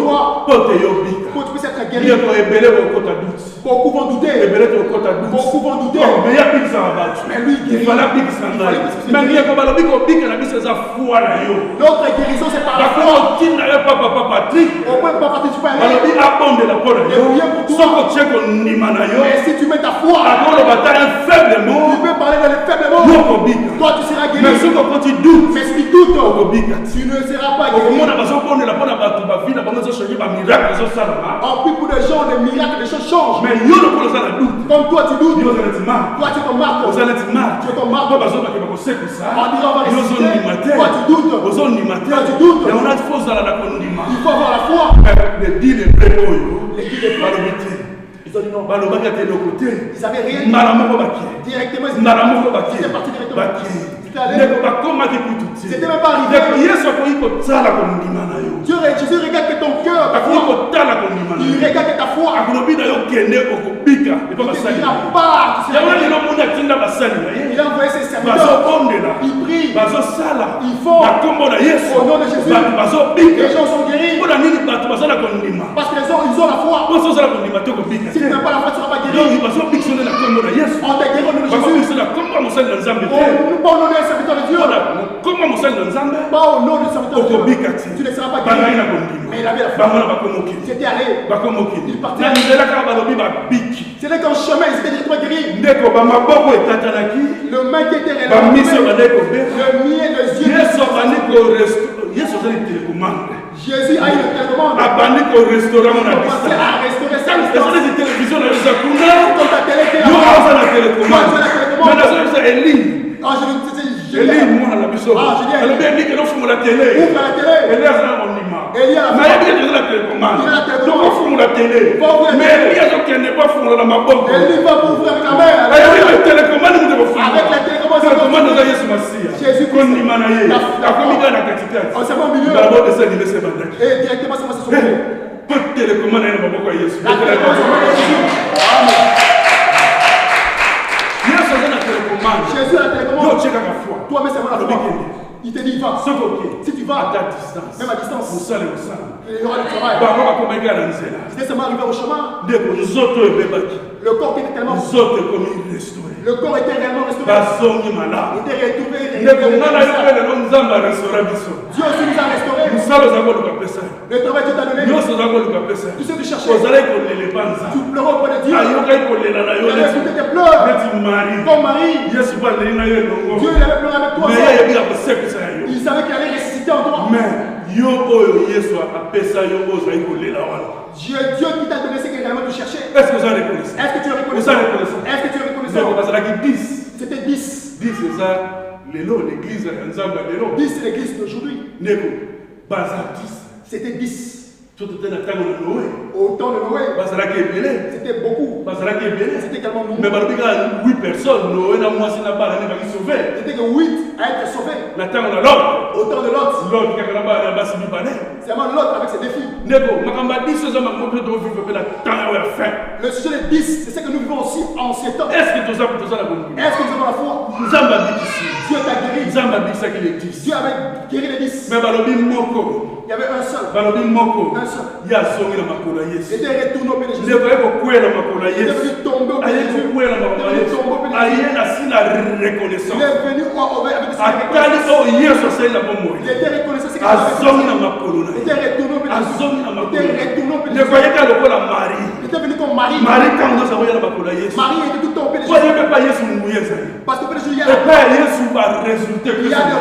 toi, pour que tu puisses être guéri. Beaucoup vont douter. Beaucoup vont douter. Mais lui, il guérit. L'autre guérison, c'est par la foi. Au point de Papa Patrick, tu peux aller. Mais si tu mets ta foi, tu peux parler dans les faibles mots. Toi, tu seras guéri. Mais si tu doutes, tu ne seras pas guéri. En plus, pour les gens, les miracles, les choses changent. Comme toi, tu doutes. Toi, tu te marques. Tu te marques. En disant, on va ressusciter. Toi, tu doutes. Toi, tu doutes. Il faut avoir la foi. Les dix les ils ont dit non. Ils avaient rien dit. Directement, ils étaient partis directement. C'était même pas arrivé. Jésus regarde que ton cœur, ta foi. Il regarde que ta foi. Il n'ira pas. Il a envoyé ses serviteurs. Il prie. Ils font. Au nom de Jésus. Les gens sont guéris. Parce qu'ils ont la foi. Si tu n'as pas la foi, tu ne seras pas guéri. On t'a guéri au nom de Jésus. Pas au nom des serviteurs de Dieu. Pas au nom des serviteurs de Dieu. Tu ne seras pas guéri. Mais il avait la foi. C'était allé. Il partait. C'était qu'en chemin, ils étaient directement guéris. Le main qui était réellement. Le mien, les yeux. Jésus a eu le télécommande. Il a commencé à restaurer sa distance. Quand ta télé était Jésus et directement ça va se sauver. Jésus a la télécommande. Toi, mais c'est la foi. Il te dit, va. Si tu vas à ta distance, même à distance, il y aura du travail. C'était seulement arrivé au chemin. Le corps était tellement restauré. Le corps était réellement restauré. Il était retrouvé. Dieu aussi nous a restaurés. Le travail que Dieu t'a donné. Tu sais, tu cherchais. Tu pleurais auprès de Dieu. Il avait écouté tes pleurs. Comme Marie. Dieu il avait pleuré avec toi. Il savait qu'il allait ressusciter en toi. Dieu qui t'a donné ce que réellement tu cherchais. Est-ce que tu es reconnaissant? Est-ce que tu es reconnaissant? C'était 10. 10 c'est l'église d'aujourd'hui. C'était 10. Au temps de Noé, c'était beaucoup. C'était également beaucoup. Mais 8 personnes, c'était que 8 à être sauvés. Au temps de Lot, c'est vraiment Lot avec ses défis. Le sujet de 10, c'est ce que nous vivons aussi en ces temps. Est-ce que nous avons la foi? Dieu t'a guéri. Dieu avait guéri les 10. Il y avait un seul. Un seul. Il était retourné au pied de Jésus. Il était venu tomber au pied de Jésus. Il est venu avec sa reconnaissance. Il était reconnaissant. Il était retourné au pied de Jésus. Il était venu comme Marie. Marie était tout au pied de Jésus. Parce que Jésus, il y a des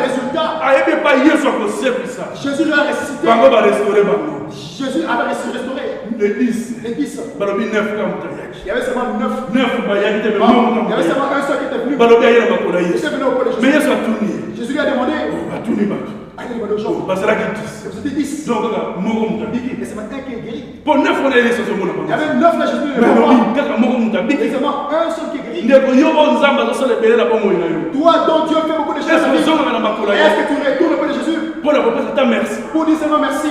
résultats. Jésus l'a ressuscité. Jésus avait restauré les 10. Il y avait seulement 9. Il y avait seulement un seul qui était venu. Il était venu auprès de Jésus. Jésus lui a demandé. Allez demander aux gens. C'était 10. Donc, et c'est maintenant qui est guéri. Il y avait 9 là, Jésus ne le voit. Et seulement un seul qui est guéri. Toi, dont Dieu fait beaucoup de choses. Est-ce que tu retournes auprès de Jésus? Pour dire seulement merci.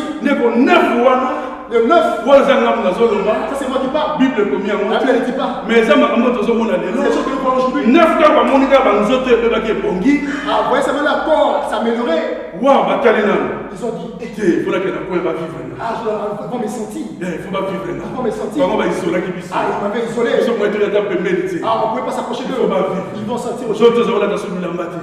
Le 9, ça c'est moi qui dit pas. Bible combien La Bible ne dit pas. mais ça m'a montré ce monde C'est ce que nous voyons aujourd'hui. 9 cas par mon gars dans autres bébé bongi. Ah, vous voyez, ça va là pour s'améliorer. Waouh, bakalina. Ils ont dit, il faut que la pointe va vivre. ah, je dois me sentir. Il faut pas vivre. Je dois me sentir. Comment va isoler qui puisse. Ah, ils m'avaient isolé. Ils sont moyens de taper méditer. Ah, on ne pouvait pas s'approcher d'eux. Ils vont sentir aujourd'hui.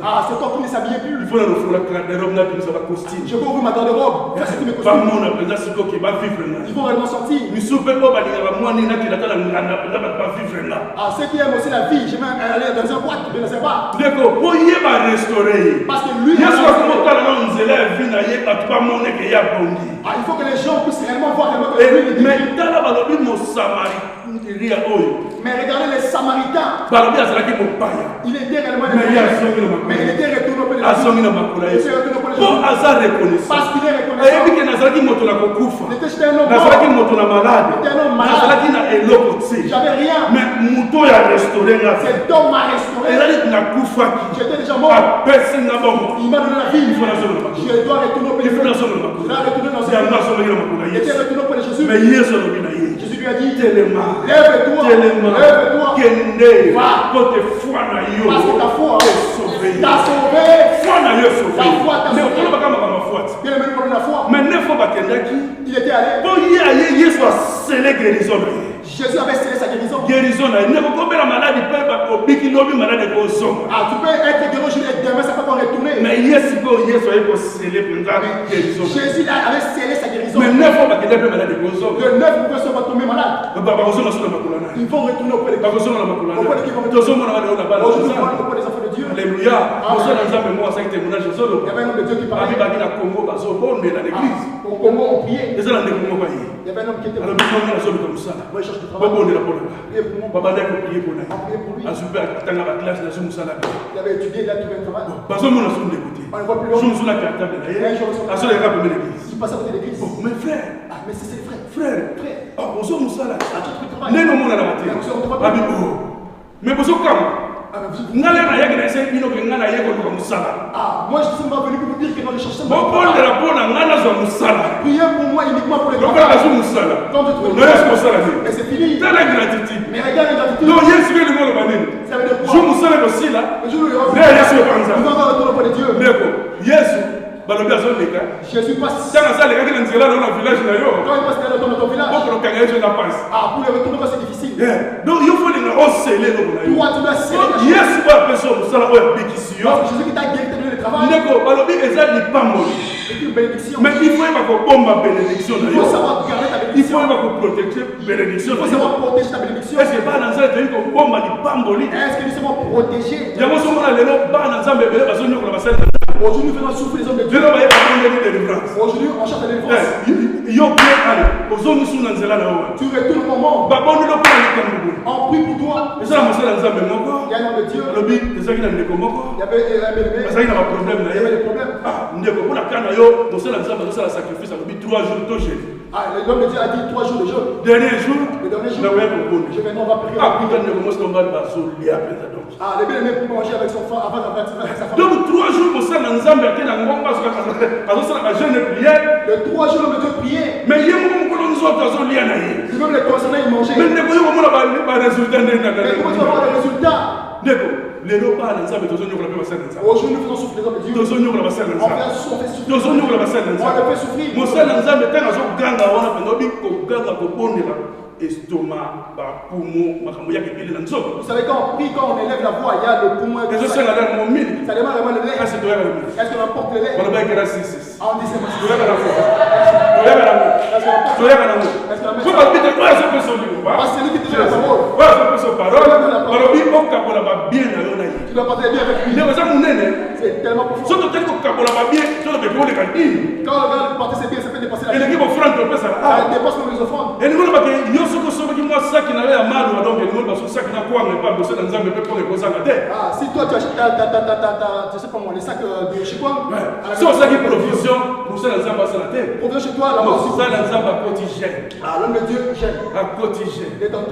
Ah, c'est toi qui ne s'habillait plus. Il faut la faire la robe là qui nous a costume. Je peux ouvrir ma garde-robe. Faire ce qui me pas mon appréciation ce qui va vivre là. Ils vont réellement sentir. Mais si on peut pas aller à moi ni là qui l'attend va vivre là. Ah, ceux qui aiment aussi la vie, je vais aller dans un boîte, je ne sais pas. D'accord, pour y va restaurer. Parce que lui, il y a soit comment toi là nous élèves vie na y pas mon que y a bongi. Ah, il faut que les gens puissent réellement voir réellement que lui. Mais dans la balobi mon Samari. Mais regardez les Samaritains. Il était réellement mais il était retourné auprès de Jésus. Parce qu'il est reconnaissant. Il était juste un homme mort. Il était un homme malade. J'avais rien. Cet homme m'a restauré. J'étais déjà mort. Il m'a donné la vie. Je dois retourner auprès de Jésus. Je dois retourner dans ce monde. Il était retourné auprès de Jésus. Jésus lui a dit, lève-toi, lève-toi, va, parce que ta foi t'a sauvé, ta foi t'a sauvé. Bien aimé, le problème de la foi. Il était allé. Jésus avait scellé sa guérison. Ah, tu peux être guéri aujourd'hui et demain ça peut pas retourner. Mais Jésus avait scellé sa guérison. Mais 9 fois le 9 personnes vont tomber malades. Ils vont retourner auprès de Dieu. Auprès de qui vont retourner. Aujourd'hui, nous parlons auprès des enfants de Dieu. Alléluia. Il y avait un homme de Dieu qui parlait. Au Congo, on priait. Il y avait un homme qui était là. Moi, je cherche du travail. Il avait étudié, il a trouvé un travail. On ne voit plus l'homme. Il passait à côté de l'église. Mais frère. Ah, mais c'est frère. Frère. Mais moi je suis pas venu pour vous dire que dans les chansons. Priez pour moi uniquement pour les grands. Mais c'est fini. Mais regarde l'ingratitude. Ça veut dire quoi? Nous allons retourner auprès de Dieu. Jésus passe. Quand il passe dans ton village. Ah, pour les retourner, c'est difficile. Donc il faut les sceller. Toi, tu dois sceller. Jésus qui t'a guéri, t'a donné le travail. C'est une bénédiction. Mais il faut avoir bénédiction. Il faut savoir garder ta Il faut bénédiction. avoir protéger bénédiction. Il faut savoir protéger ta bénédiction. Est-ce que pas dans cette vie qu'on bombe ni pamboli? Est-ce que nous sommes protégés? Aujourd'hui, nous faisons souffrir les hommes de Dieu. Aujourd'hui, on cherche la délivrance. Tu retournes au moment. On prie pour toi. Il y a un homme de Dieu. Il y avait un bébé. Il y avait des problèmes. Ah, l'homme de Dieu a dit 3 jours de jeûne. Dernier jour, je vais non, on va prier. Ah, les bien-aimés pour manger avec son frère avant avec sa femme. Donc 3 jours pour ça, le 3 jours, l'homme de Dieu priait. mais il y a même les concernés, ils mangeaient. mais comment tu vas voir le résultat? Les repas, aujourd'hui, nous faisons souffrir les hommes de Dieu. On fait souffrir. Estomac, poumon, vous savez, quand on prie, quand on élève la voix, il y a le poumon. Ça demande vraiment le lait. Est-ce qu'on apporte le lait? On dit c'est celui qui te donne la parole. Tu dois parler bien avec lui. C'est tellement profond. Quand on regarde partir, c'est bien, ça peut dépasser la vie. Elle dépasse même les offrandes. Si toi tu achètes je sais pas moi, les sacs de chez toi, si on a une provision, pour ça, provision chez toi, là-bas aussi. Ah, l'homme de Dieu gêne. Donc,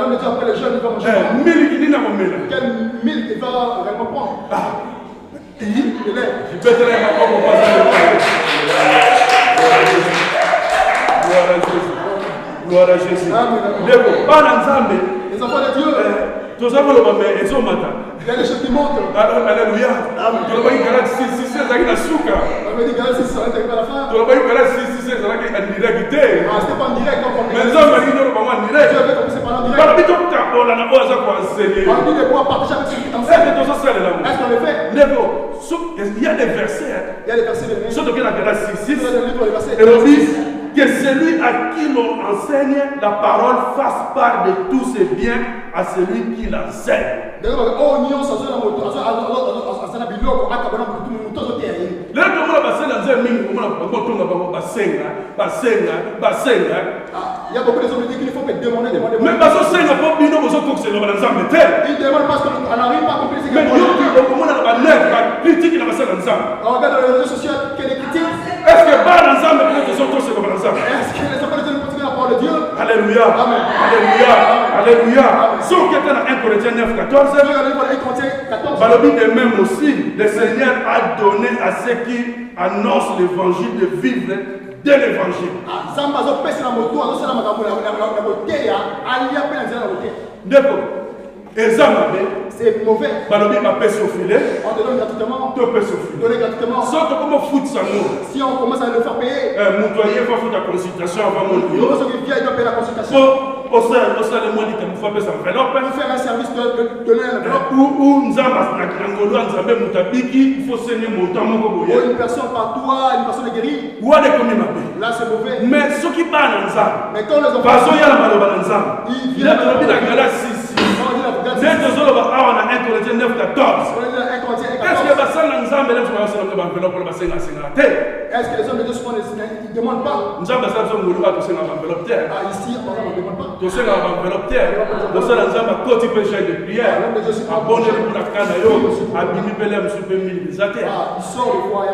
l'homme de Dieu après le jeûne, il va manger. Quel mille il va vraiment prendre? Je peux te dire, à Jésus. Amen. Les enfants de Dieu. Tout ça, vous le voyez, ils ont matin. Il y a des choses qui montent. Alléluia. Tu le vois, il y a 6 avec la souka. On me dit que si ça va être à la fin. Tu le vois, il y a 6 avec la directe. Ah, c'était pas en direct. Mais les hommes, ils n'ont pas en direct. Dieu avait commencé par en direct. Par le biton, tu as pour la nabo, ça quoi enseigner. On dit de pouvoir partager avec ceux qui t'enseignent. Est-ce qu'on le fait? Il y a des versets. Il y a des versets de l'année. Surtout qu'il y a la Grâce 6. Et Et on dit que celui à qui l'on enseigne la parole fasse part de tous ses biens à celui qui l'enseigne. Là, tout le monde il y a beaucoup de hommes qui disent qu'il faut demander. Mais parce que c'est un peu plus nous sommes tous les ensemble. Ils demandent parce qu'on n'arrive pas à comprendre ce qu'il y a. Mais nous critique la personne ensemble. On regarde dans les réseaux sociaux quelle critique. Est-ce que par ensemble nous sommes tous les ensemble? Est-ce que les enfants de Dieu continuent la parole de Dieu? Alléluia. Amen. Alléluia. Alléluia. Si on est dans 1 Corinthiens 9, 14, Balobi de même aussi, le Seigneur a donné à ceux qui annoncent l'évangile de vivre de l'évangile. D'accord. C'est mauvais. Balobi m'a fait souffler. On te donne gratuitement. Tu peux souffler. Donner gratuitement. Sauf comment foutre ça nous. Si on commence à le faire payer. Mon doyen va faire la consultation avant mon lieu. Ceux qui viennent, ils doivent payer la consultation. Au sein de moi, il faut faire ça enveloppe. Pour faire un service de l'enveloppe. Ou nous avons il faut saigner mon temps. Une personne par toi, une personne guérie. Là, c'est mauvais. Mais ceux qui parlent ensemble. Mais quand les enfants. Parce qu'il y a la malheur ensemble. Ils viennent. Il y a la 6. C'est on a 1 Corinthiens 9, 14. Est-ce que ça ensemble est-ce que les hommes de Dieu ne demandent pas? Nous avons besoin de enveloppe terre. Ici, on ne demande pas. Nous avons enveloppe terre. Nous avons côté péché de prière. Abonner pour la canaille. Abimi belem super militaire. Il sort le foyer.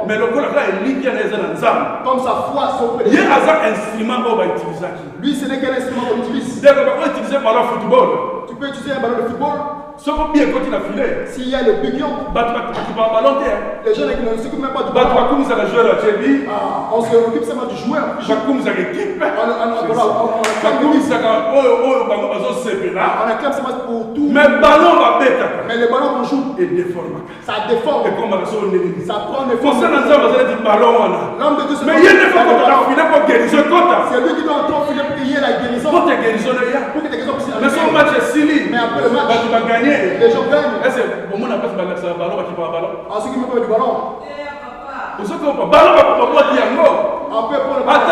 Mais le gars là, il lit les ensemble. Comme sa foi sont il y a un instrument qu'on va utiliser. Lui, ce n'est qu'un instrument qu'on utilise. Dès qu'on va utiliser par le football. Tu peux utiliser un ballon de football. Ce qu'on bien quand il a filé. S'il y a le bignon. Les gens ne s'occupent même pas du ballon. On se occupe seulement du joueur. On acclame seulement pour tout. Mais le ballon va péter. Mais le ballon qu'on joue, ça déforme. Ça prend des formes. L'homme de Dieu, mais il y a des fois qu'on a filé pour guérison. C'est lui qui doit entrer au filet pour qu'il y ait la guérison. Pour tes guérisons, mais son match est silly. Mais après le match, tu vas gagner. Les gens gagnent. Est-ce que au moins on a pas ce ballon qui va ballon? En ce qui me parle du ballon. Pour ce qu'on peut ballon va pas dire encore. On peut prendre le ballon.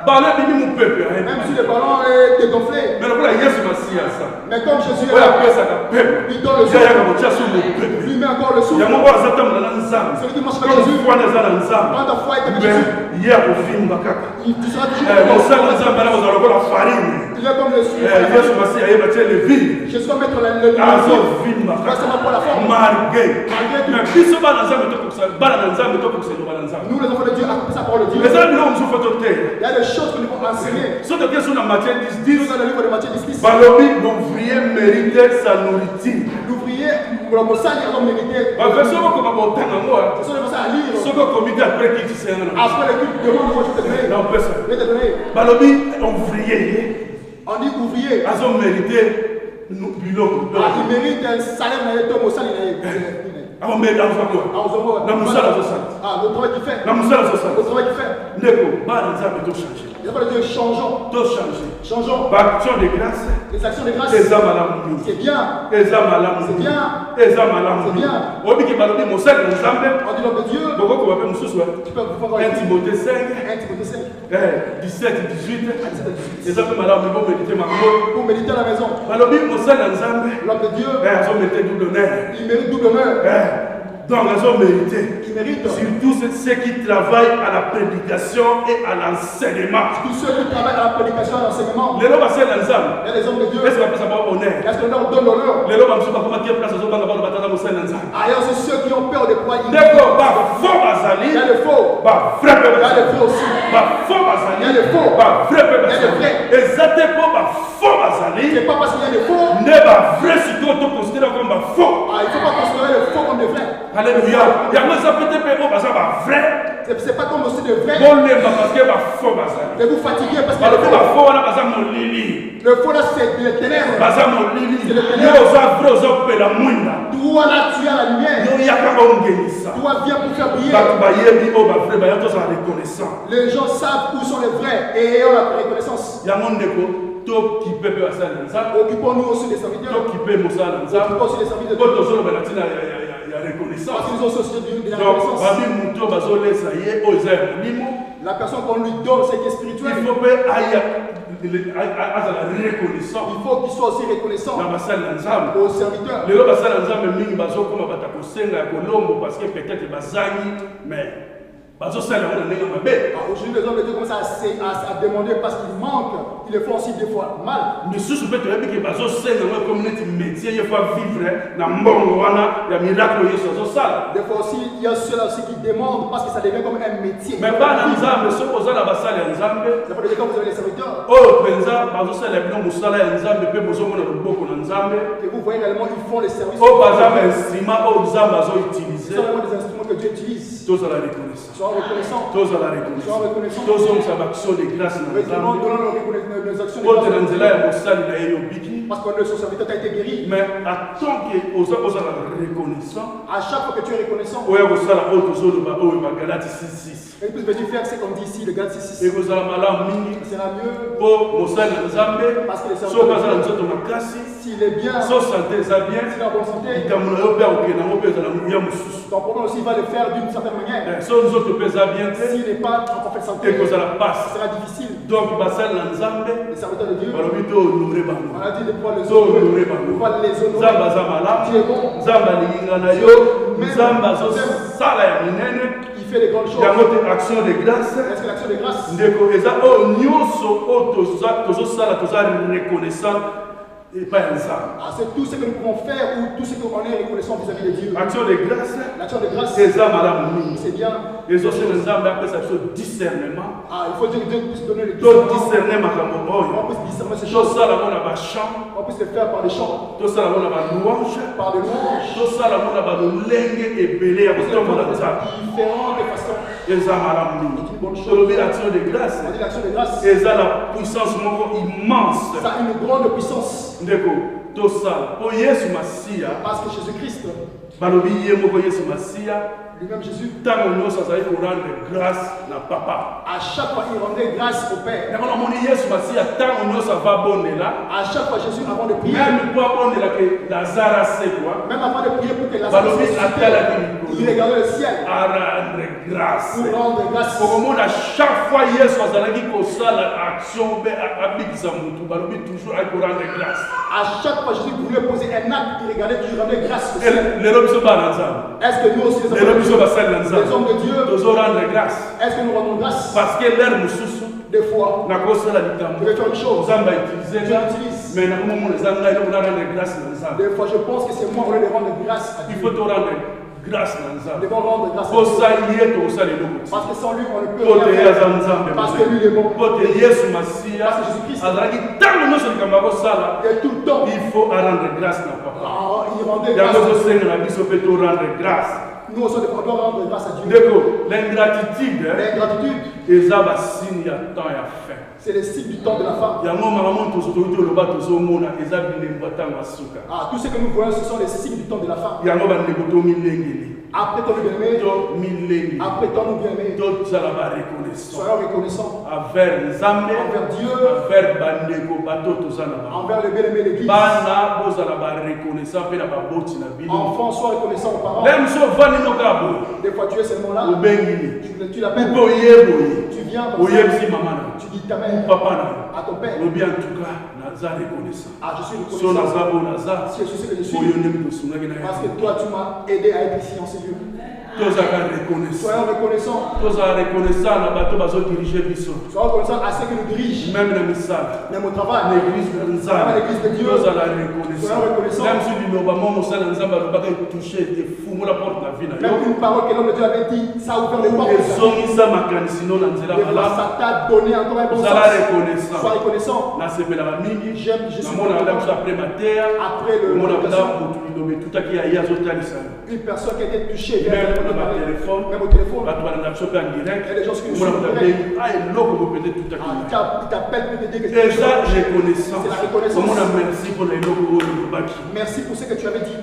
Ballon bini mon peuple. Même si le ballon est dégonflé. Mais le ballon Yesu masiya ça. Mais comme Jésus est là, il donne le sang. Il met encore le souffle. Il y a mon voisin dans l'ensemble. Celui qui marche avec Jésus. Quand ta foi est avec Jésus. Hier au film Bakaka. Tu seras toujours. Mon sang ensemble là vous allez la farine. Il est comme le sucre. Yesu masiya il va tirer le vide. Jésus va mettre le film Bakaka. pour la forme. Malgré. Mais biso ba ensemble to pour ça. Ba ensemble to pour ça ensemble. Nous les enfants de Dieu accomplissent sa parole de Dieu. Les hommes nous sommes fait. Il y a des choses que nous devons enseigner. Sur la question de Matthieu 10, dans le livre de Matthieu 10, l'ouvrier méritait sa nourriture. L'ouvrier, le salaire doit mériter. La version qu'on va porter en moi. Ce sont les versets à lire. Ce qu'on comité après qui tu sais. Après l'équipe demande moi je te donner. Non, personne. Je vais te donner. Balobi, ouvrier. On dit ouvrier. Ils ont mérité boulot. Il mérite un salaire, mais il tombe au salaire. On met dans le travail qu'il fait. Le travail qu'il fait. Neko, ba nzambe to changer. Il va dire changeons. To changer. Changeons. Action de grâce. Les actions de grâce. Les âmes c'est bien. Les âmes c'est bien. Les âmes c'est bien. Obi ki balobi mo sel nzambe. On dit l'homme de Dieu. Boko ko bape mususu. Tu peux voir 1 Timothée 5. 1 Timothée 5. 17 18. Les âmes malades vont méditer ma mort. Pour méditer à la maison. Balobi mo sel nzambe. L'homme de Dieu. Ils ont mérité double honneur. Il mérite double honneur. Donc, ils ont mérité. Ils méritent. Surtout ceux qui travaillent à la prédication et à l'enseignement. Tous ceux qui travaillent à la prédication et à l'enseignement. Les hommes c'est l'ensemble. Et les hommes de Dieu. Est-ce qu'on peut savoir honneur? Est-ce qu'on leur donne l'honneur? Les hommes sont pas comment dire place aux hommes dans le bataille c'est l'ensemble. Ailleurs, c'est ceux qui ont peur de quoi ils. D'accord, bah faux bazali. Il y a des faux. Bah vrai Il bazali. y a des faux aussi. Bah faux bazali. Il y a des faux. Bah vrai bazali. Il y a des vrais. Exactement bah faux bazali. C'est pas parce qu'il y a des faux. Nde ba vrai surtout to considérer comme ba faux. Ah, il ne faut pas considérer le faux comme le vrai. Alléluia. Il y a même ça peut-être pas ça ba vrai. C'est pas comme aussi le vrai. Bon les parce que ba faux ba ça. De vous fatiguer parce que le faux là ba ça mon lili. Le faux là c'est le ténèbres. Ba ça mon lili. C'est le Yo ténèbres. za vrai za pe la mwinda. Toi là tu as la lumière. Yo ya ka ongelisa. Toi viens pour faire briller. Ba yebi o ba vrai ba yo to ça reconnaissant. Les gens savent où sont les vrais et ayant la reconnaissance. Ya mon ndeko. Occupons-nous aussi des serviteurs. Occupons aussi des serviteurs. Il y a reconnaissance. Parce qu'ils ont aussi de la reconnaissance. La personne qu'on lui donne, c'est qui est spirituel. Il faut qu'il soit aussi reconnaissant aux serviteurs. Aujourd'hui, les hommes de Dieu commencent à demander parce qu'ils manquent. Ils le font aussi des fois mal. Mais si je peux te dire que les communauté métier, il faut vivre dans le monde, il y a miracle sur ça. Des fois aussi, il y a ceux-là aussi qui demandent parce que ça devient comme un métier. Mais pas dans Nzambe, ceux qui sont dans la salle de Nzambe. Ça peut dire quand vous avez les serviteurs. Oh, Benza, parce que c'est les blancs qui sont là, Nzambe, peut besoin de beaucoup dans Nzambe. Et vous voyez également, ils font les services. Oh, par exemple, instrument, oh, Nzambe, ils ont utilisé. Ce sont vraiment des instruments que Dieu utilise. Tous à la reconnaissance. Sois reconnaissant. Tous à la reconnaissance. Tous ont sa action de grâce dans Nzambe. Les actions de parce que son serviteur a été guéri. Mais attends que aux reconnaissant. À chaque fois que tu es reconnaissant. Oui, vous savez, Galates 6:6. Et puis, je vais faire ce qu'on dit ici, le Galates 6:6. Et vous allez c'est la mieux. Pour Moussala Nzambe. Parce que les serviteurs. S'il est bien. Sans santé, ça bien. S'il est en bonne santé. Ton problème aussi va le faire d'une certaine manière. S'il n'est pas en parfaite santé. Ça sera difficile. Donc, les serviteurs de Dieu. On a dit de pouvoir les honorer. Tu es bon. Il fait les grandes choses. Action de grâce. Est-ce que l'action de grâce? C'est tout ce que nous pouvons faire ou tout ce qu'on est reconnaissant vis-à-vis de Dieu. Action de grâce. L'action de grâce. C'est bien. Et aussi le discernement. Il faut dire que Dieu puisse donner le discernement. On puisse discerner ces choses. On puisse le faire par des chants. Par des louanges. Différentes façons. C'est l'action de grâce. Et ça la puissance immense. Ça a une grande puissance. Parce que Jésus-Christ, lui-même Jésus, à chaque fois il rendait grâce au Père. À chaque fois Jésus avant de prier, même avant de prier pour que Lazare il regardait le ciel pour rendre grâce. À chaque fois Jésus à chaque fois Jésus voulait poser un acte, il regardait, il rendait grâce au ciel. Est-ce que nous aussi les hommes de Dieu, est-ce que nous rendons grâce? Parce que l'air nous des fois, je vais faire une chose. Mais des fois, je pense que c'est moi qui vais rendre grâce à Dieu. Il faut te rendre grâce à Dieu. Parce que sans lui, on ne peut rien faire. Parce que lui est bon. Parce que Jésus-Christ. Et tout le temps, il faut rendre grâce à Papa. Il rendait grâce. Nous aussi, on doit rendre grâce à Dieu. L'ingratitude, c'est le signe du temps de la fin. Tout ce que nous voyons, ce sont les signes du temps de la fin. Après ton bien-aimé, soyons reconnaissants envers Dieu, envers le bien-aimé de l'Église. Enfants, sois reconnaissants aux parents. Des fois, tu es seulement là. Tu l'appelles. Tu viens comme ça. Tu dis ta mère à ton père. Je suis reconnaissant. Si je suis ce que je suis. Parce que toi, tu m'as aidé à être ici en ce lieu. Soyons reconnaissants. Soyons reconnaissants à ceux qui nous dirigent. Même au travail. L'église de Dieu. Soyons reconnaissants. Même si nous même une parole que l'homme de Dieu avait dit, ça a ouvert les portes. Ça t'a donné encore un bon sens. Sois reconnaissant. J'aime, je suis après le une personne qui a été touchée même au téléphone, et les gens qui nous suivent, il t'appelle pour te dire que c'est la reconnaissance. Merci pour les lots. Merci pour ce que tu avais dit.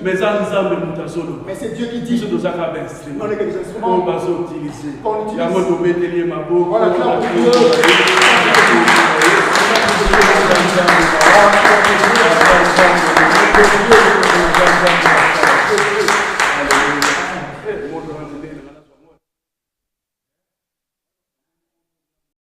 Mais c'est Dieu qui dit. On est des instruments qu'on utilise. On acclame pour Dieu.